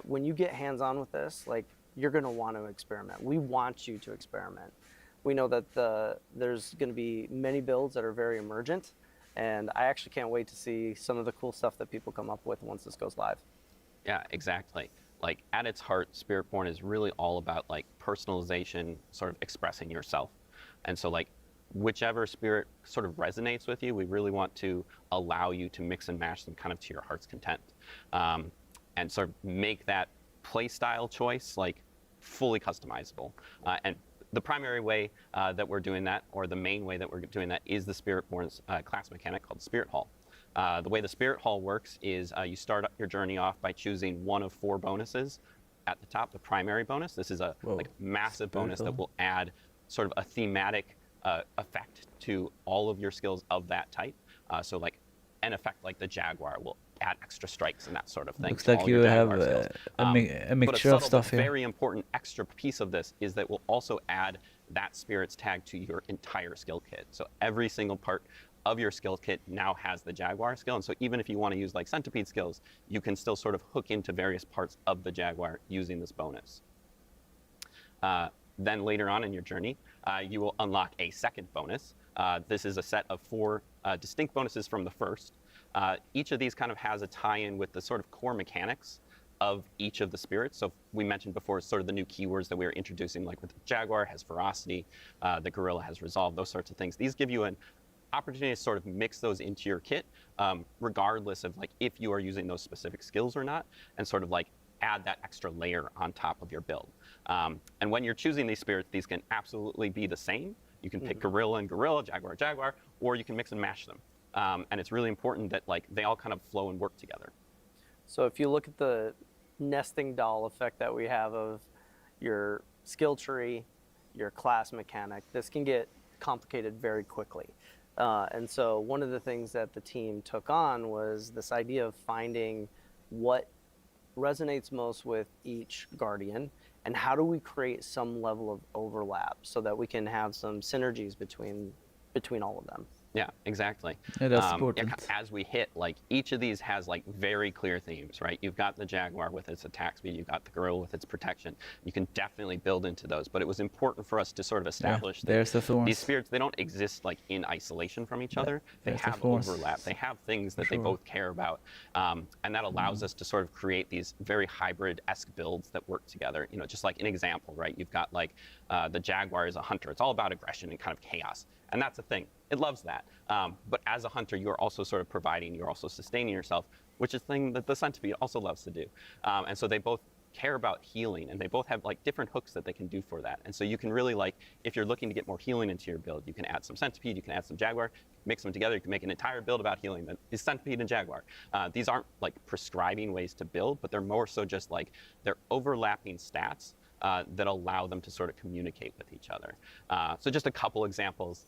when you get hands-on with this, like, you're going to want to experiment. We want you to experiment. We know that there's going to be many builds that are very emergent, and I actually can't wait to see some of the cool stuff that people come up with once this goes live. Yeah, exactly. Like, at its heart, Spiritborn is really all about like personalization, sort of expressing yourself. And so like, whichever spirit sort of resonates with you, we really want to allow you to mix and match them kind of to your heart's content, and sort of make that play style choice like fully customizable. And the primary way that we're doing that, or the main way that we're doing that, is the Spiritborn's class mechanic called Spirit Hall. The way the Spirit Hall works is you start your journey off by choosing one of 4 bonuses. At the top, the primary bonus. This is a like massive bonus that will add sort of a thematic effect to all of your skills of that type. So like an effect like the Jaguar will add extra strikes and that sort of thing. Looks to like all you your have Jaguar skills. a mixture but of stuff but here. very important extra piece of this is that we'll also add that spirit's tag to your entire skill kit. So every single part of your skill kit now has the Jaguar skill, and so even if you want to use like centipede skills, you can still sort of hook into various parts of the Jaguar using this bonus. Then later on in your journey, you will unlock a second bonus. This is a set of 4 distinct bonuses from the first. Each of these kind of has a tie-in with the sort of core mechanics of each of the spirits. So we mentioned before sort of the new keywords that we were introducing, like with the Jaguar has ferocity, the Gorilla has resolve, those sorts of things. These give you an opportunity to sort of mix those into your kit, regardless of like if you are using those specific skills or not, and sort of like add that extra layer on top of your build. And when you're choosing these spirits, these can absolutely be the same. You can pick Gorilla and Gorilla, Jaguar, Jaguar, or you can mix and match them. And it's really important that like they all kind of flow and work together. So if you look at the nesting doll effect that we have of your skill tree, your class mechanic, this can get complicated very quickly. And so one of the things that the team took on was this idea of finding what resonates most with each guardian, and how do we create some level of overlap so that we can have some synergies between all of them. Yeah, exactly. Yeah, that's Yeah, important. as we hit, like each of these has like very clear themes, right? You've got the Jaguar with its attack speed, you've got the Gorilla with its protection. You can definitely build into those, but it was important for us to sort of establish that there's the thorns. these spirits, they don't exist like in isolation from each other. They there's the have thorns. overlap. They have things that they sure. both care about, and that allows us to sort of create these very hybrid-esque builds that work together. You know, just like an example, right? You've got like the Jaguar is a hunter. It's all about aggression and kind of chaos, and that's a thing. It loves that. But as a hunter, you're also sort of providing, you're also sustaining yourself, which is a thing that the centipede also loves to do. And so they both care about healing, and they both have like different hooks that they can do for that. And so you can really like, if you're looking to get more healing into your build, you can add some centipede, you can add some Jaguar, mix them together, you can make an entire build about healing that is centipede and Jaguar. These aren't like prescribing ways to build, but they're more so just like, they're overlapping stats that allow them to sort of communicate with each other. So just a couple examples.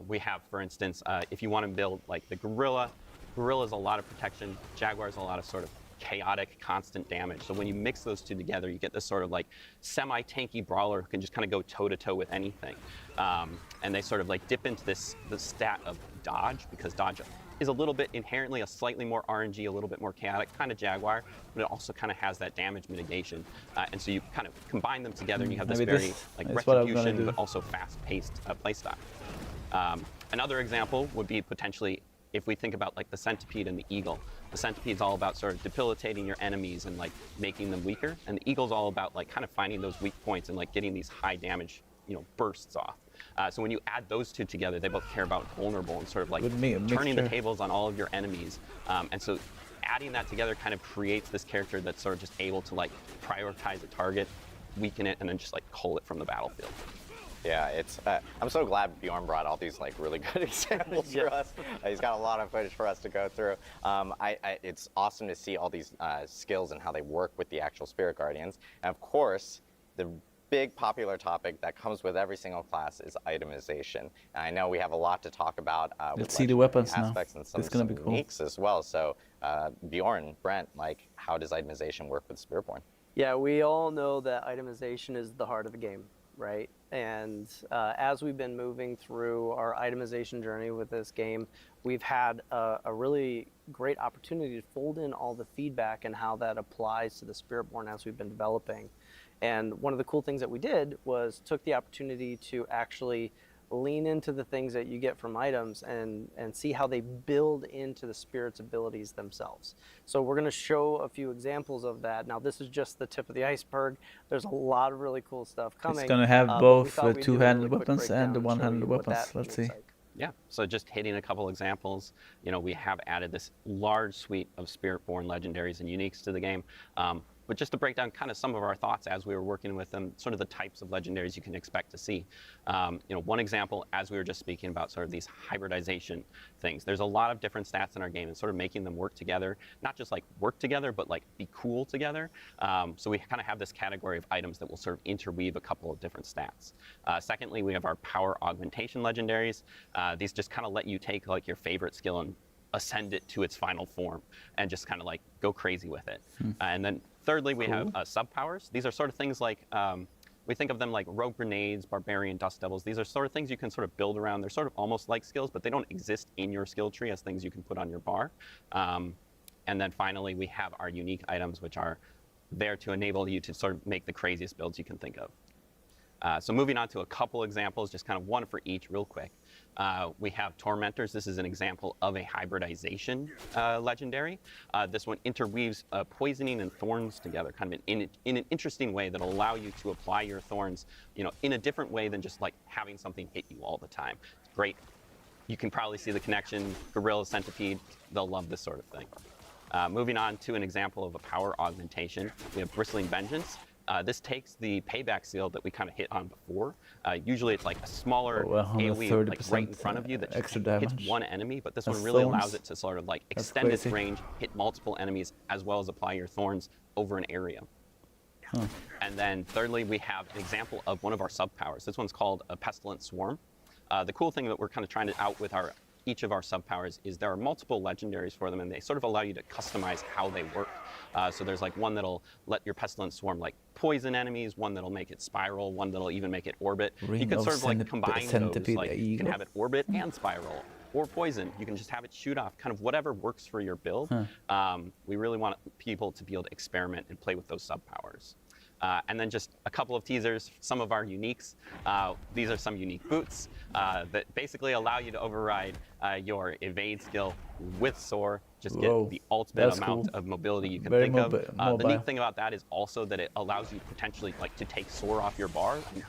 We have, for instance, if you want to build like the Gorilla, Gorilla's a lot of protection, Jaguar's a lot of sort of chaotic, constant damage. So when you mix those two together, you get this sort of like semi-tanky brawler who can just kind of go toe-to-toe with anything. And they sort of like dip into the stat of dodge, because dodge is a little bit inherently a slightly more RNG, a little bit more chaotic, kind of Jaguar, but it also kind of has that damage mitigation. And so you kind of combine them together and you have this Maybe very this like is what I'm gonna retribution, do. but also fast-paced playstyle. Another example would be potentially if we think about like the centipede and the eagle. The centipede's all about sort of debilitating your enemies and like making them weaker, and the eagle's all about like kind of finding those weak points and like getting these high damage, you know, bursts off. So when you add those two together, they both care about vulnerable and sort of like Would be a turning the mixture. tables on all of your enemies. And so adding that together kind of creates this character that's sort of just able to like prioritize a target, weaken it, and then just like cull it from the battlefield. Yeah, it's. I'm so glad Bjorn brought all these like really good examples for us. He's got a lot of footage for us to go through. It's awesome to see all these skills and how they work with the actual Spirit Guardians. And of course, the big popular topic that comes with every single class is itemization. And I know we have a lot to talk about. with Let's see the legendary weapons now. aspects and some It's gonna be cool. uniques as well. So Bjorn, Brent, like how does itemization work with Spiritborn? Yeah, we all know that itemization is the heart of the game, right? And as we've been moving through our itemization journey with this game, we've had a really great opportunity to fold in all the feedback and how that applies to the Spiritborn as we've been developing. And one of the cool things that we did was took the opportunity to actually lean into the things that you get from items and see how they build into the spirit's abilities themselves. So we're going to show a few examples of that. Now this is just the tip of the iceberg. There's a lot of really cool stuff coming. It's gonna have but we both thought the we'd do a two-handed really quick weapons breakdown and the show one-handed you what weapons. that Let's looks see. like. Yeah, so just hitting a couple examples, we have added this large suite of Spiritborn legendaries and uniques to the game. But just to break down kind of some of our thoughts as we were working with them, sort of the types of legendaries you can expect to see. One example, as we were just speaking about sort of these hybridization things, there's a lot of different stats in our game and sort of making them work together, not just like work together, but like be cool together. So we kind of have this category of items that will sort of interweave a couple of different stats. Secondly, we have our power augmentation legendaries. These just kind of let you take like your favorite skill and ascend it to its final form and just kind of like go crazy with it. And then thirdly, we have sub-powers. These are sort of things like, we think of them like rogue grenades, barbarian dust devils. These are sort of things you can sort of build around. They're sort of almost like skills, but they don't exist in your skill tree as things you can put on your bar. And then finally, we have our unique items, which are there to enable you to sort of make the craziest builds you can think of. So moving on to a couple examples, just kind of one for each real quick. We have Tormentors. This is an example of a hybridization legendary. This one interweaves poisoning and thorns together, kind of in an interesting way that'll allow you to apply your thorns, in a different way than just like having something hit you all the time. It's great. You can probably see the connection. Gorilla, Centipede, they'll love this sort of thing. Moving on to an example of a power augmentation, we have Bristling Vengeance. This takes the payback seal that we kind of hit on before. Usually it's like a smaller AoE like right in front of you that just hits one enemy, but this one really allows it to sort of like extend its range, hit multiple enemies, as well as apply your thorns over an area. And then thirdly, we have an example of one of our sub-powers. This one's called a Pestilent Swarm. The cool thing that we're kind of trying to out with each of our sub-powers is there are multiple legendaries for them, and they sort of allow you to customize how they work. So there's like one that'll let your Pestilent Swarm like poison enemies, one that'll make it spiral, one that'll even make it orbit. You can sort of like combine those, like you can have it orbit and spiral, or poison. You can just have it shoot off, kind of whatever works for your build. We really want people to be able to experiment and play with those sub-powers. And then just a couple of teasers, some of our uniques. These are some unique boots that basically allow you to override your evade skill with soar, just get the ultimate amount of mobility you can think of. The neat thing about that is also that it allows you potentially like to take soar off your bar. You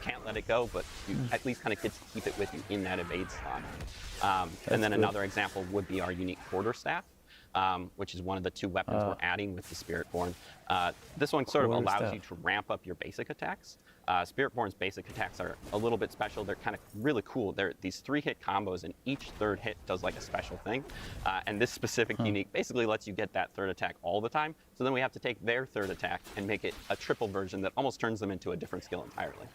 can't let it go, but you at least kind of get to keep it with you in that evade slot. And then another example would be our unique quarterstaff. Which is one of the two weapons we're adding with the Spiritborn. This one sort of allows you to ramp up your basic attacks. Spiritborn's basic attacks are a little bit special. They're kind of really cool. They're these 3-hit combos, and each third hit does like a special thing. And this specific unique basically lets you get that third attack all the time. So then we have to take their third attack and make it a triple version that almost turns them into a different skill entirely.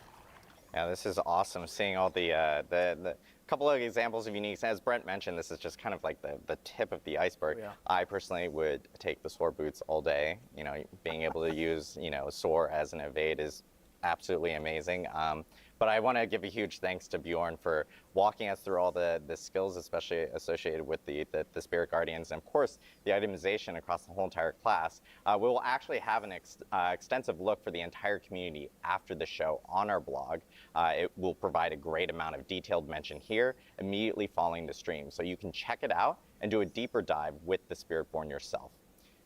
Yeah, this is awesome. Seeing all the couple of examples of uniques. As Brent mentioned, this is just kind of like the tip of the iceberg. Oh, yeah. I personally would take the soar boots all day. Being able to use soar as an evade is absolutely amazing. But I want to give a huge thanks to Bjorn for walking us through all the skills, especially associated with the Spirit Guardians, and of course the itemization across the whole entire class. We will actually have an extensive look for the entire community after the show on our blog. It will provide a great amount of detailed mention here immediately following the stream, so you can check it out and do a deeper dive with the Spiritborn yourself.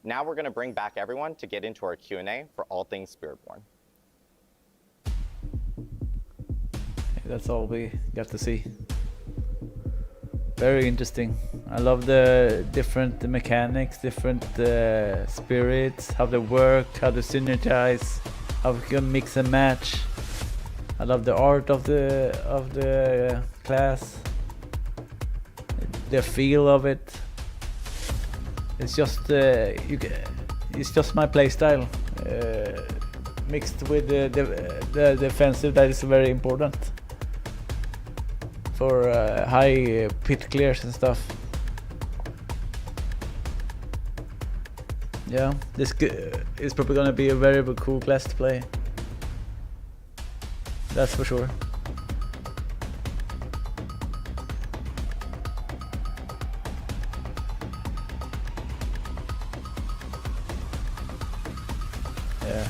Now we're going to bring back everyone to get into our Q&A for all things Spiritborn. That's all we got to see. Very interesting. I love the different mechanics, different spirits, how they work, how they synergize, how we can mix and match. I love the art of the class, the feel of it. It's just it's just my playstyle mixed with the defensive that is very important for high pit clears and stuff. Yeah, this is probably gonna be a very cool class to play. That's for sure. Yeah.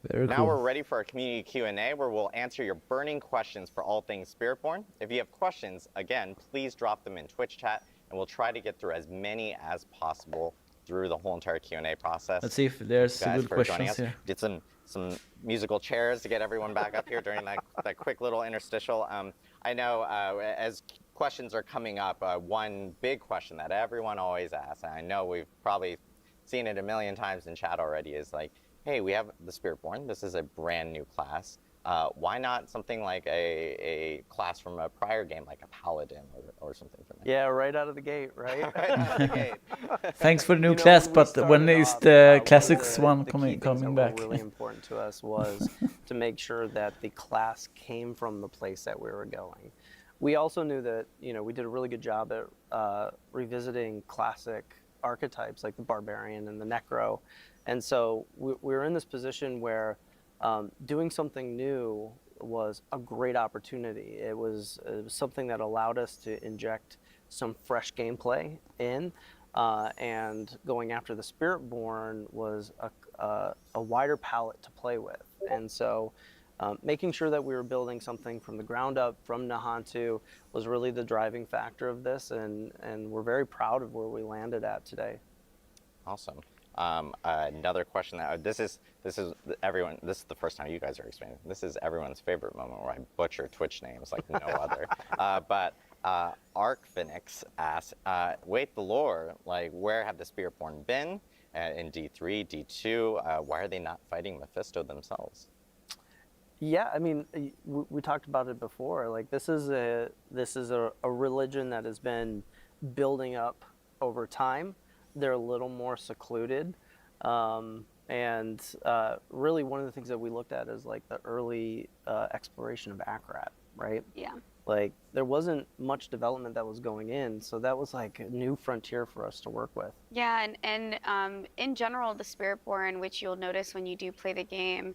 Very Now cool. we're ready for our community Q&A where we'll answer your burning questions for all things Spiritborn. If you have questions, again, please drop them in Twitch chat and we'll try to get through as many as possible through the whole entire Q&A process. Let's see if there's Guys, good for joining questions us. here. Did some musical chairs to get everyone back up here during that quick little interstitial. I know as questions are coming up, one big question that everyone always asks, and I know we've probably seen it a million times in chat already, is like, hey, we have the Spiritborn. This is a brand new class. Why not something like a class from a prior game, like a paladin or something from that? Yeah, right out of the gate, right? Right out of the gate. Thanks for the new You know, class, when we but when started is off, the one classics of one the key coming things that coming were back? really important to us was to make sure that the class came from the place that we were going. We also knew that, you know, we did a really good job at revisiting classic archetypes like the barbarian and the necro, and so we were in this position where doing something new was a great opportunity. It was something that allowed us to inject some fresh gameplay in, and going after the Spiritborn was a wider palette to play with. And so making sure that we were building something from the ground up from Nahantu was really the driving factor of this, and we're very proud of where we landed at today. Awesome. Another question that this is everyone. This is the first time you guys are explaining. This is everyone's favorite moment where I butcher Twitch names like no other. But Arcphoenix asks, wait, the lore, like where have the Spiritborn been in D3, D2? Why are they not fighting Mephisto themselves? Yeah, I mean, we talked about it before. Like this is a religion that has been building up over time. They're a little more secluded, and really one of the things that we looked at is like the early exploration of Akrat, right? Yeah. Like there wasn't much development that was going in, so that was like a new frontier for us to work with. Yeah, and in general, the Spiritborn, which you'll notice when you do play the game,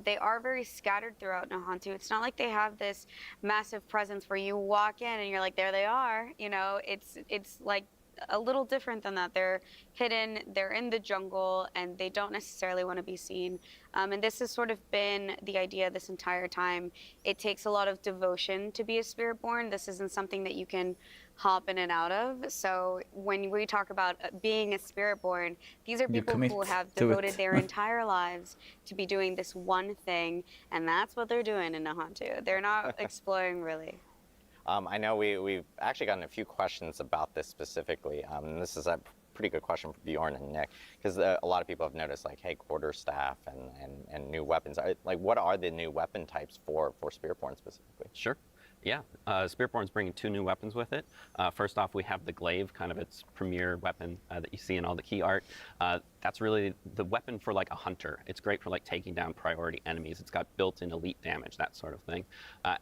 they are very scattered throughout Nahantu. It's not like they have this massive presence where you walk in and you're like, there they are. You know, it's like a little different than that. They're hidden, they're in the jungle, and they don't necessarily want to be seen. And this has sort of been the idea this entire time. It takes a lot of devotion to be a Spiritborn. This isn't something that you can hop in and out of. So when we talk about being a Spiritborn, these are people who have devoted their entire lives to be doing this one thing, and that's what they're doing in Nahantu. They're not exploring really. I know we've actually gotten a few questions about this specifically. This is a pretty good question for Bjorn and Nick, because a lot of people have noticed, like, hey, quarterstaff and new weapons. Like, what are the new weapon types for Spiritborn specifically? Sure. Yeah, Spiritborn's bringing 2 new weapons with it. First off, we have the glaive, kind of its premier weapon that you see in all the key art. That's really the weapon for like a hunter. It's great for like taking down priority enemies. It's got built-in elite damage, that sort of thing.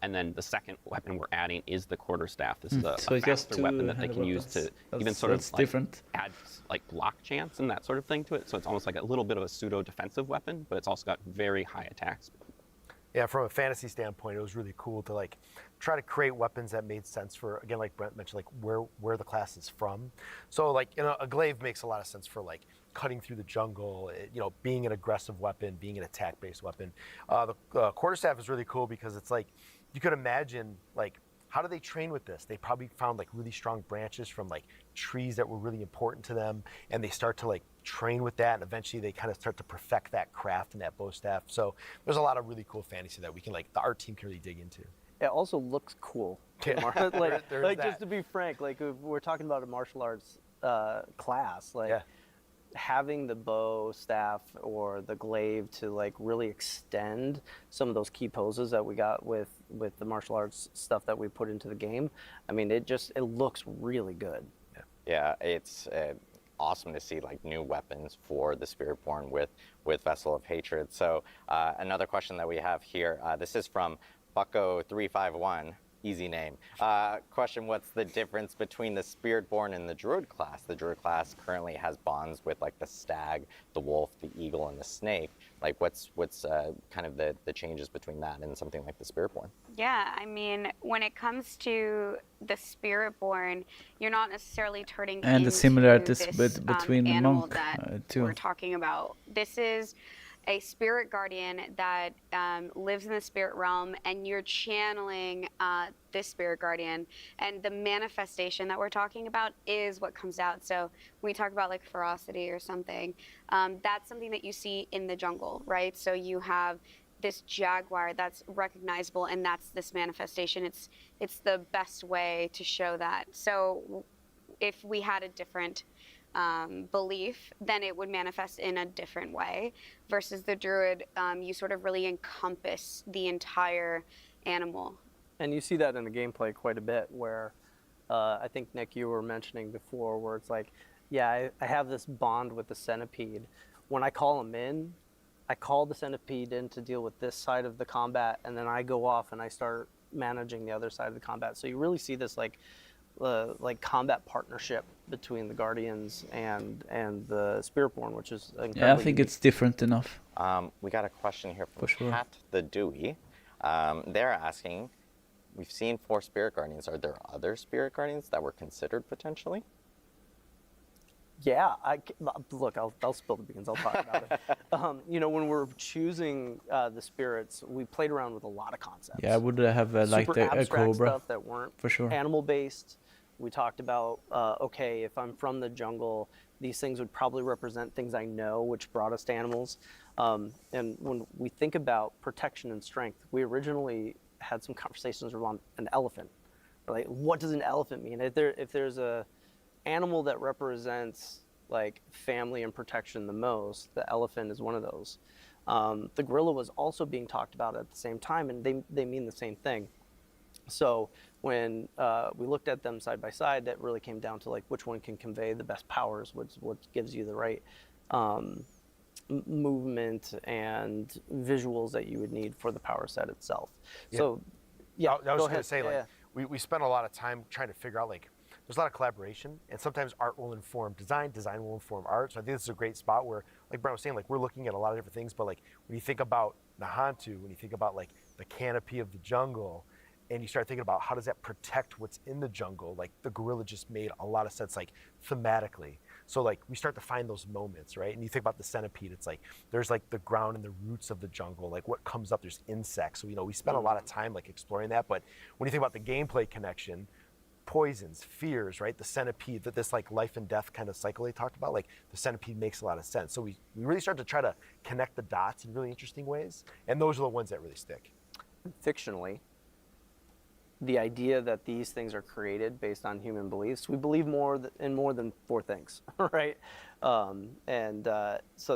And then the second weapon we're adding is the quarterstaff. This is a faster weapon that they can use to even sort of like add like block chance and that sort of thing to it. So it's almost like a little bit of a pseudo-defensive weapon, but it's also got very high attack speed. Yeah, from a fantasy standpoint, it was really cool to like try to create weapons that made sense for, again, like Brent mentioned, like where the class is from. So like, you know, a glaive makes a lot of sense for like cutting through the jungle, you know, being an aggressive weapon, being an attack-based weapon. The quarterstaff is really cool because it's like, you could imagine like, how do they train with this? They probably found like really strong branches from like trees that were really important to them, and they start to like train with that, and eventually they kind of start to perfect that craft and that bow staff. So there's a lot of really cool fantasy that we can like, the art team can really dig into. It also looks cool. Like just to be frank, like if we're talking about a martial arts class, like having the bow staff or the glaive to like really extend some of those key poses that we got with the martial arts stuff that we put into the game. I mean, it looks really good. Yeah, it's awesome to see like new weapons for the Spiritborn with Vessel of Hatred. So another question that we have here, this is from Bucko351. Easy name. Question, what's the difference between the Spiritborn and the Druid class? The Druid class currently has bonds with like the stag, the wolf, the eagle, and the snake. Like what's kind of the changes between that and something like the Spiritborn? Yeah, I mean, when it comes to the Spiritborn, you're not necessarily turning And the into similarities this between the animal monk that too. we're talking about. This is a spirit guardian that lives in the spirit realm, and you're channeling this spirit guardian. And the manifestation that we're talking about is what comes out. So when we talk about like ferocity or something, that's something that you see in the jungle, right? So you have this jaguar that's recognizable, and that's this manifestation. It's the best way to show that. So if we had a different belief, then it would manifest in a different way. Versus the druid, you sort of really encompass the entire animal. And you see that in the gameplay quite a bit, where I think, Nick, you were mentioning before, where it's like, yeah, I have this bond with the centipede. When I call him in, I call the centipede in to deal with this side of the combat, and then I go off and I start managing the other side of the combat. So you really see this like combat partnership between the Guardians and the Spiritborn, which is incredibly Yeah, I think unique. it's different enough. We got a question here from For sure. Pat the Dewey. They're asking, we've seen 4 Spirit Guardians. Are there other Spirit Guardians that were considered potentially? Yeah, look, I'll spill the beans. I'll talk about it. You know, when we're choosing the spirits, we played around with a lot of concepts. Yeah, I would have liked Super a abstract cobra. stuff that weren't for sure. animal-based. We talked about, okay, if I'm from the jungle, these things would probably represent things I know, which brought us to animals. And when we think about protection and strength, we originally had some conversations around an elephant. Like, what does an elephant mean? If there's a animal that represents like family and protection the most, the elephant is one of those. The gorilla was also being talked about at the same time, and they mean the same thing. So when we looked at them side by side, that really came down to like which one can convey the best powers, what gives you the right movement and visuals that you would need for the power set itself. Yeah. So yeah, I was go going to ahead. say, Yeah, like, we spent a lot of time trying to figure out, like, there's a lot of collaboration, and sometimes art will inform design, design will inform art. So I think this is a great spot where, like Brent was saying, like, we're looking at a lot of different things, but like when you think about Nahantu, when you think about like the canopy of the jungle, and you start thinking about how does that protect what's in the jungle, like the gorilla just made a lot of sense, like thematically. So like we start to find those moments, right? And you think about the centipede, it's like there's like the ground and the roots of the jungle, like what comes up, there's insects. So, you know, we spent a lot of time like exploring that. But when you think about the gameplay connection, poisons, fears, right? The centipede, that this like life and death kind of cycle they talked about, like the centipede makes a lot of sense. So we really start to try to connect the dots in really interesting ways. And those are the ones that really stick. fictionally, the idea that these things are created based on human beliefs, we believe in more than 4 things, right? So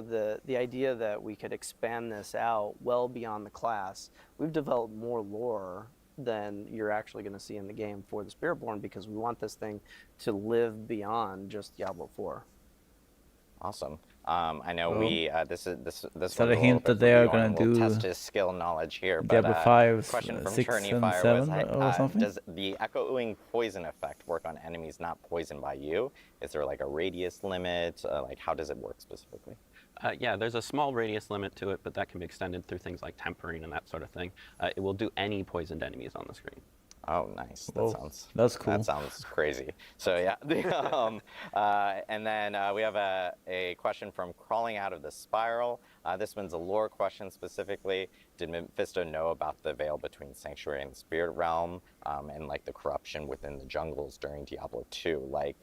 the idea that we could expand this out well beyond the class, we've developed more lore than you're actually going to see in the game for the Spiritborn, because we want this thing to live beyond just Diablo 4. Awesome. I know we this that one's a little hint bit that they are for Bjorn. gonna We'll do test his skill knowledge here. Diablo But 5, question from 6, Tourney and Fire 7 was, or something? does the echoing poison effect work on enemies not poisoned by you? Is there like a radius limit? Like how does it work specifically? Yeah, there's a small radius limit to it, but that can be extended through things like tempering and that sort of thing. It will do any poisoned enemies on the screen. Oh, nice. Whoa, that's cool. That sounds crazy. So yeah, and then we have a question from Crawling Out of the Spiral. This one's a lore question specifically. Did Mephisto know about the veil between Sanctuary and the Spirit Realm, and like the corruption within the jungles during Diablo 2? Like,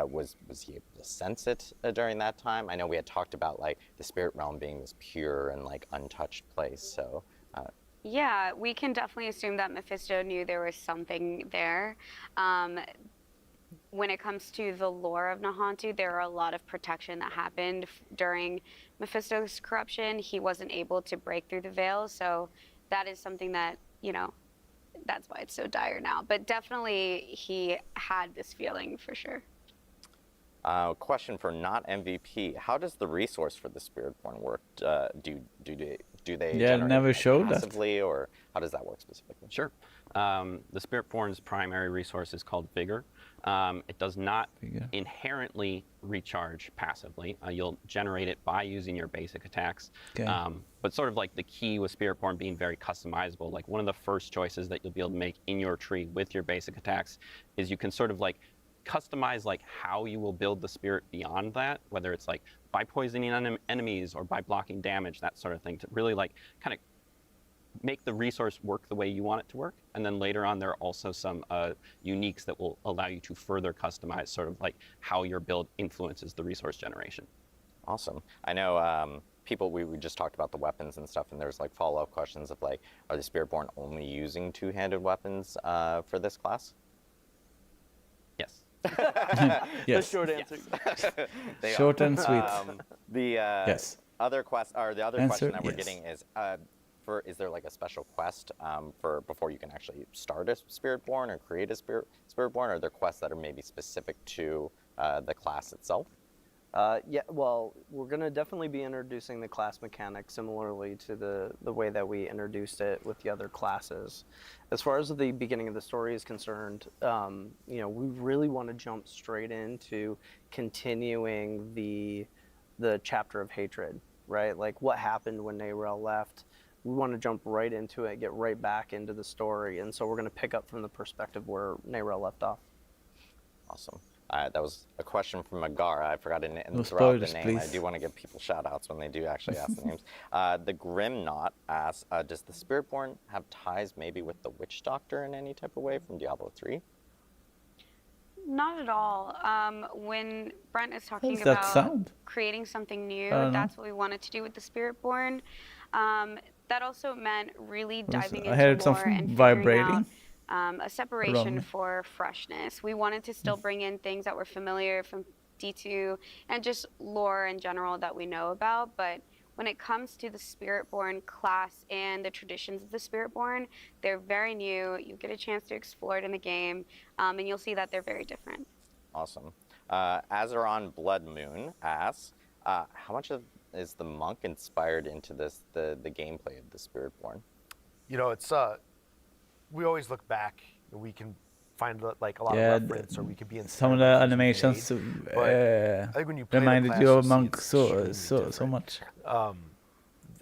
was he able to sense it during that time? I know we had talked about like the Spirit Realm being this pure and like untouched place. So. Yeah, we can definitely assume that Mephisto knew there was something there. When it comes to the lore of Nahantu, there are a lot of protection that happened during Mephisto's corruption. He wasn't able to break through the veil, so that is something that, you know, that's why it's so dire now. But definitely he had this feeling for sure. Question for not MVP. How does the resource for the Spiritborn work? Do they Yeah, generate never like, showed that. passively, or how does that work specifically? Sure. The Spiritborn's primary resource is called Vigor. It does not Vigor. inherently recharge passively. You'll generate it by using your basic attacks. Okay. But sort of like the key with Spiritborn being very customizable, like one of the first choices that you'll be able to make in your tree with your basic attacks is you can sort of like customize like how you will build the spirit beyond that, whether it's like by poisoning enemies or by blocking damage, that sort of thing, to really like kind of make the resource work the way you want it to work. And then later on, there are also some uniques that will allow you to further customize sort of like how your build influences the resource generation. Awesome. I know people, we just talked about the weapons and stuff, and there's like follow-up questions of like, are the Spiritborn only using two-handed weapons for this class? Yes. Yes. The short answer. They Short are. and sweet. The Yes. other the other Answer, question that we're yes. getting is, is there like a special quest for before you can actually start a Spiritborn or create a Spiritborn? Are there quests that are maybe specific to the class itself? Yeah, well, we're going to definitely be introducing the class mechanic similarly to the way that we introduced it with the other classes. As far as the beginning of the story is concerned, you know, we really want to jump straight into continuing the chapter of hatred, right? Like what happened when Narel left. We want to jump right into it, get right back into the story, and so we're going to pick up from the perspective where Narel left off. Awesome. That was a question from Agar. I forgot to No throw out the spoilers, name. I please. do want to give people shout-outs when they do actually ask the names. The Grimknot asks, does the Spiritborn have ties maybe with the Witch Doctor in any type of way from Diablo 3? Not at all. When Brent is talking does that about sound? creating something new, don't know. that's what we wanted to do with the Spiritborn. That also meant really diving I into heard lore something and figuring vibrating out a separation around me. for freshness. We wanted to still bring in things that were familiar from D2 and just lore in general that we know about, but when it comes to the Spiritborn class and the traditions of the Spiritborn, they're very new. You get a chance to explore it in the game, and you'll see that they're very different. Awesome. Azeron Bloodmoon asks, how much is the monk inspired into the gameplay of the Spiritborn? You know, it's we always look back and we can find like a lot Yeah, of reference, or we could be in some of the animations I think when you play the reminded class, you you'll of see Monk it's so extremely so much.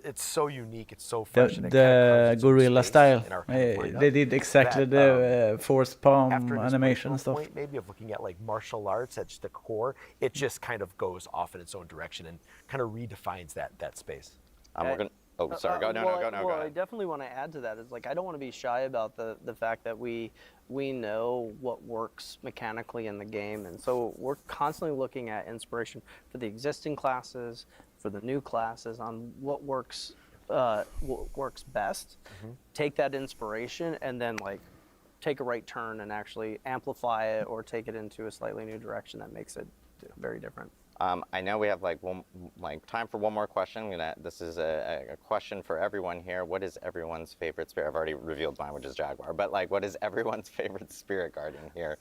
It's so unique, it's so The fresh, and it kinda carves the its own gorilla space style. in our kind of lineup They did exactly that, the force palm after an animation inspirational and stuff. point, maybe of looking at like martial arts at just the core, it just kind of goes off in its own direction and kind of redefines that space. We're gonna. Oh, sorry. Go. No. well, Go. No. well, Go I ahead. definitely want to add to that. Is like I don't want to be shy about the fact that we know what works mechanically in the game, and so we're constantly looking at inspiration for the existing classes, for the new classes, on what works best. Take that inspiration and then like take a right turn and actually amplify it or take it into a slightly new direction that makes it very different. I know we have time for one more question. This is a question for everyone here. What is everyone's favorite spirit? I've already revealed mine, which is Jaguar. But like, what is everyone's favorite spirit guardian here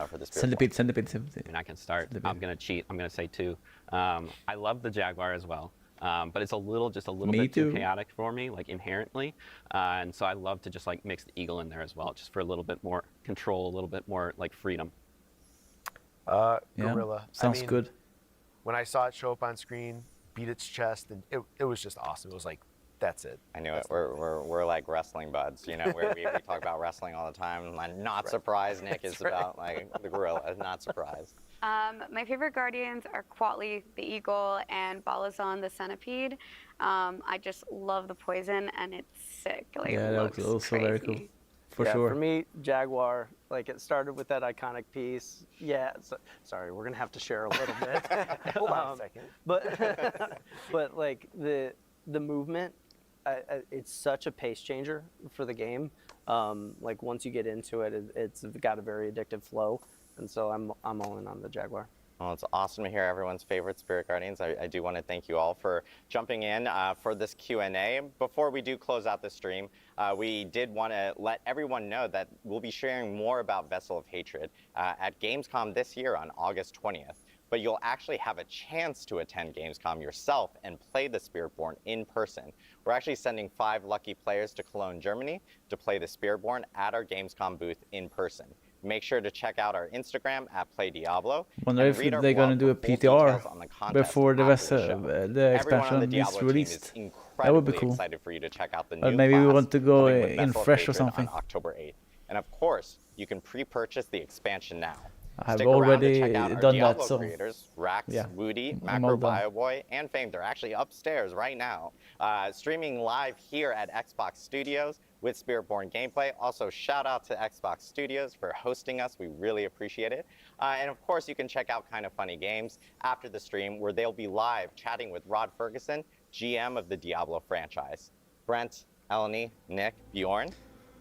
for the Spirit? Centipede. I mean, I can start. I'm going to cheat. I'm going to say two. I love the Jaguar as well. But it's just a little Me bit too too. chaotic for me, like inherently. And so I love to just like mix the eagle in there as well, just for a little bit more control, a little bit more like freedom. Yeah, Gorilla. sounds I mean, good. When I saw it show up on screen, beat its chest, and it was just awesome. It was like, that's it. I knew it. We're like wrestling buds, you know, where we talk about wrestling all the time. I'm not surprised Nick is about like the gorilla. Not surprised. My favorite guardians are Quatli, the eagle, and Balazon, the centipede. I just love the poison, and it's sick. Like, Yeah, it that looks was also crazy. very cool. For yeah, sure. For me, Jaguar, like it started with that iconic piece. Yeah, sorry, we're gonna have to share a little bit. Hold on a second. But like the movement, it's such a pace changer for the game. Like once you get into it, it's got a very addictive flow, and so I'm all in on the Jaguar. Well, it's awesome to hear everyone's favorite Spirit Guardians. I do want to thank you all for jumping in for this Q&A. Before we do close out the stream, we did want to let everyone know that we'll be sharing more about Vessel of Hatred at Gamescom this year on August 20th. but you'll actually have a chance to attend Gamescom yourself and play the Spiritborn in person. We're actually sending 5 lucky players to Cologne, Germany to play the Spiritborn at our Gamescom booth in person. Make sure to check out our Instagram at PlayDiablo. Wonder and if read our they're gonna blog do a for full PTR details on the contest before the after rest the show. the Everyone on the expansion is Diablo team is released. incredibly That would be cool. excited for you to check out the But new maybe we class want to go coming with in Vessel of fresh or Hatred something. on October 8th. And of course, you can pre-purchase the expansion now. I've Stick around to already check out our done Diablo that, so creators, Rax, yeah, Woody, I'm all Macro done. Bioboy, and Fame. They're actually upstairs right now, streaming live here at Xbox Studios with Spiritborn gameplay. Also, shout out to Xbox Studios for hosting us. We really appreciate it. And of course, you can check out Kind of Funny Games after the stream, where they'll be live chatting with Rod Ferguson, GM of the Diablo franchise. Brent, Eleni, Nick, Bjorn,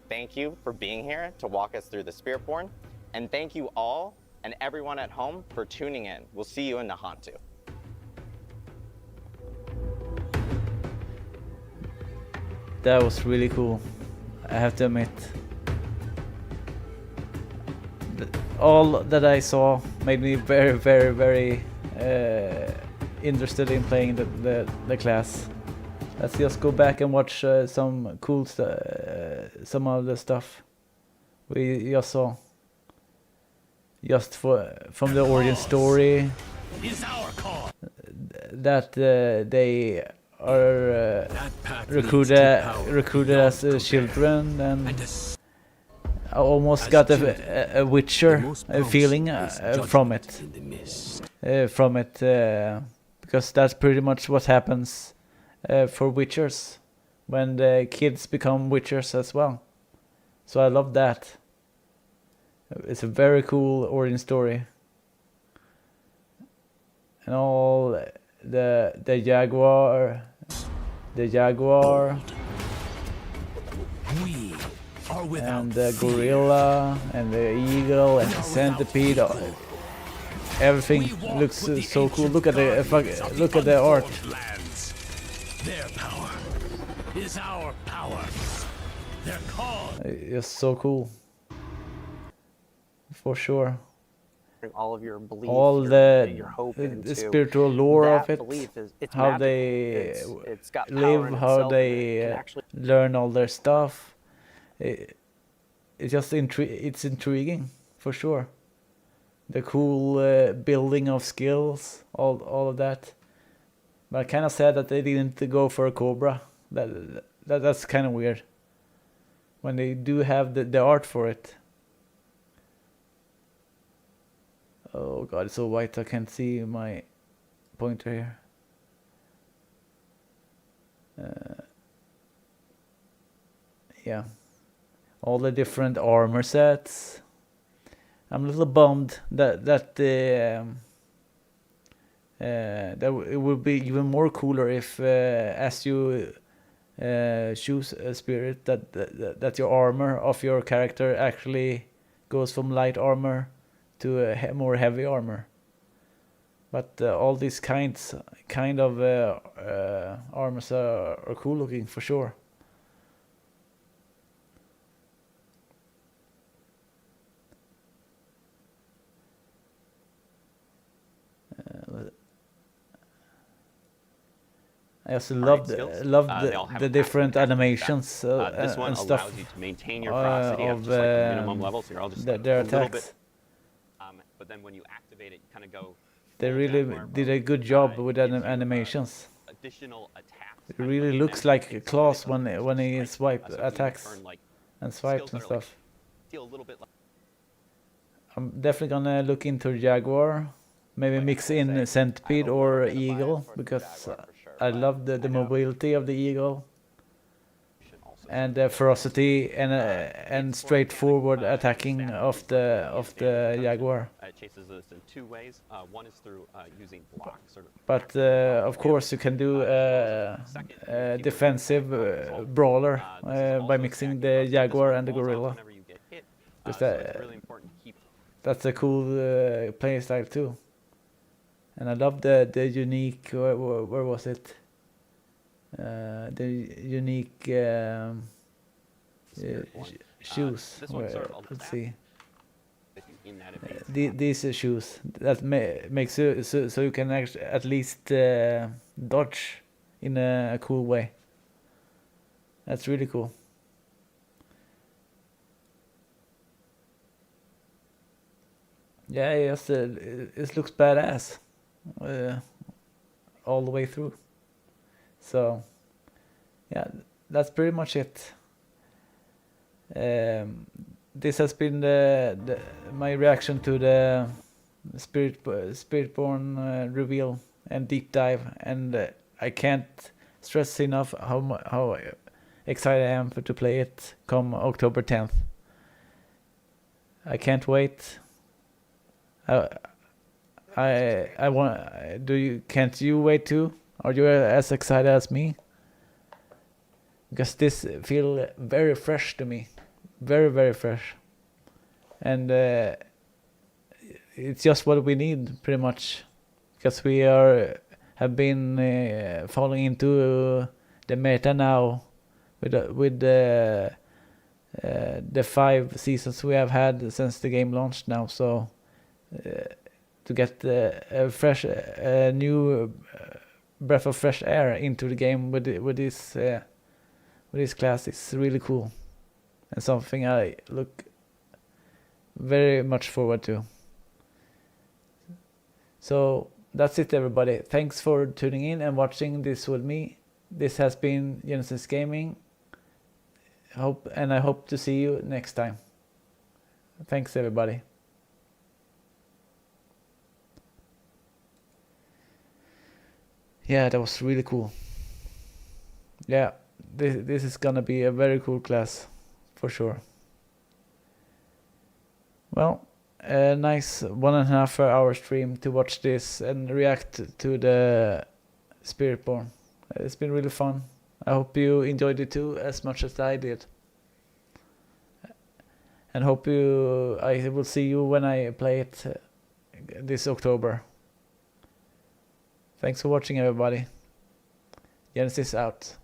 thank you for being here to walk us through the Spiritborn. And thank you all and everyone at home for tuning in. We'll see you in Nahantu. that was really cool. I have to admit. All that I saw made me very, very, very interested in playing the class. Let's just go back and watch some cool some of the stuff we just saw. Just from the origin story Is our call. that they are That path leads to power recruited as beyond children, and and a I almost As got children, a Witcher most feeling promising is from judgment it. in the mist. Because that's pretty much what happens for Witchers when the kids become Witchers as well. So I love that. It's a very cool origin story, and all the jaguar, We are without and the fear. gorilla, and the eagle, and the centipede. Everything We walk looks with the so cool. ancient Look at the guardians of look at the art. unformed lands. Their power is our power. Their call. It's so cool. For sure. All of your belief, All your hope the into spiritual lore that of it, belief is it's how magical. they It's got power live, in how itself, and it they can actually learn all their stuff. It's just it's intriguing for sure. The cool building of skills, all of that. But I kind of sad that they didn't go for a cobra. That's kind of weird. When they do have the art for it. Oh god, it's so white I can't see my pointer here. Yeah, all the different armor sets. I'm a little bummed that it would be even more cooler if as you choose a spirit that your armor of your character actually goes from light armor to a more heavy armor. But all these kind of armors are cool looking for sure. I also Target skills. love They all have the a different passive attack animations this one and allows stuff. you to maintain your ferocity at Of just like the minimum level, so you're all just like their a little attacks. bit. But then when you activate it, you kind of go. They full really Jaguar did a mode. good job with Gives you, animations. Additional attacks. It kind of really like looks an like energy Claws tornado when to he strike. swipe So if you attacks turn, like, and swipes skills and that are, like, stuff. feel a little bit like I'm definitely gonna look into Jaguar, maybe mix in Centipede or Eagle, because I love the mobility of the Eagle also and the ferocity and straightforward attacking of the Jaguar. it chases us in two ways. One is through using blocks, sort of. But of course you can do a defensive brawler by mixing the Jaguar and the Gorilla. Whenever you get hit, Because so it's really important to keep. That's a cool play style too. And I love the unique, where was it? The unique Spiritborn. shoes. This one's sort of a Let's see. If you in that event. These issues that makes you so you can at least dodge in a cool way. That's really cool. Yeah, yes, it looks badass all the way through. So, yeah, that's pretty much it. This has been my reaction to the Spiritborn reveal and deep dive, and I can't stress enough how excited I am to play it come October 10th. I can't wait. I want. Can't you wait too? Are you as excited as me? Because this feel very fresh to me, very fresh, and it's just what we need pretty much, because we have been falling into the meta now with the 5 seasons we have had since the game launched now. So to get a fresh, new breath of fresh air into the game with this class is really cool, and something I look very much forward to. So that's it, everybody. Thanks for tuning in and watching this with me. This has been Genesis Gaming. I hope to see you next time. Thanks, everybody. Yeah, that was really cool. Yeah, this is gonna be a very cool class, for sure. Well, a nice 1.5 hour stream to watch this and react to the Spiritborn. It's been really fun. I hope you enjoyed it too, as much as I did. And I will see you when I play it this October. Thanks for watching, everybody. Genesis out.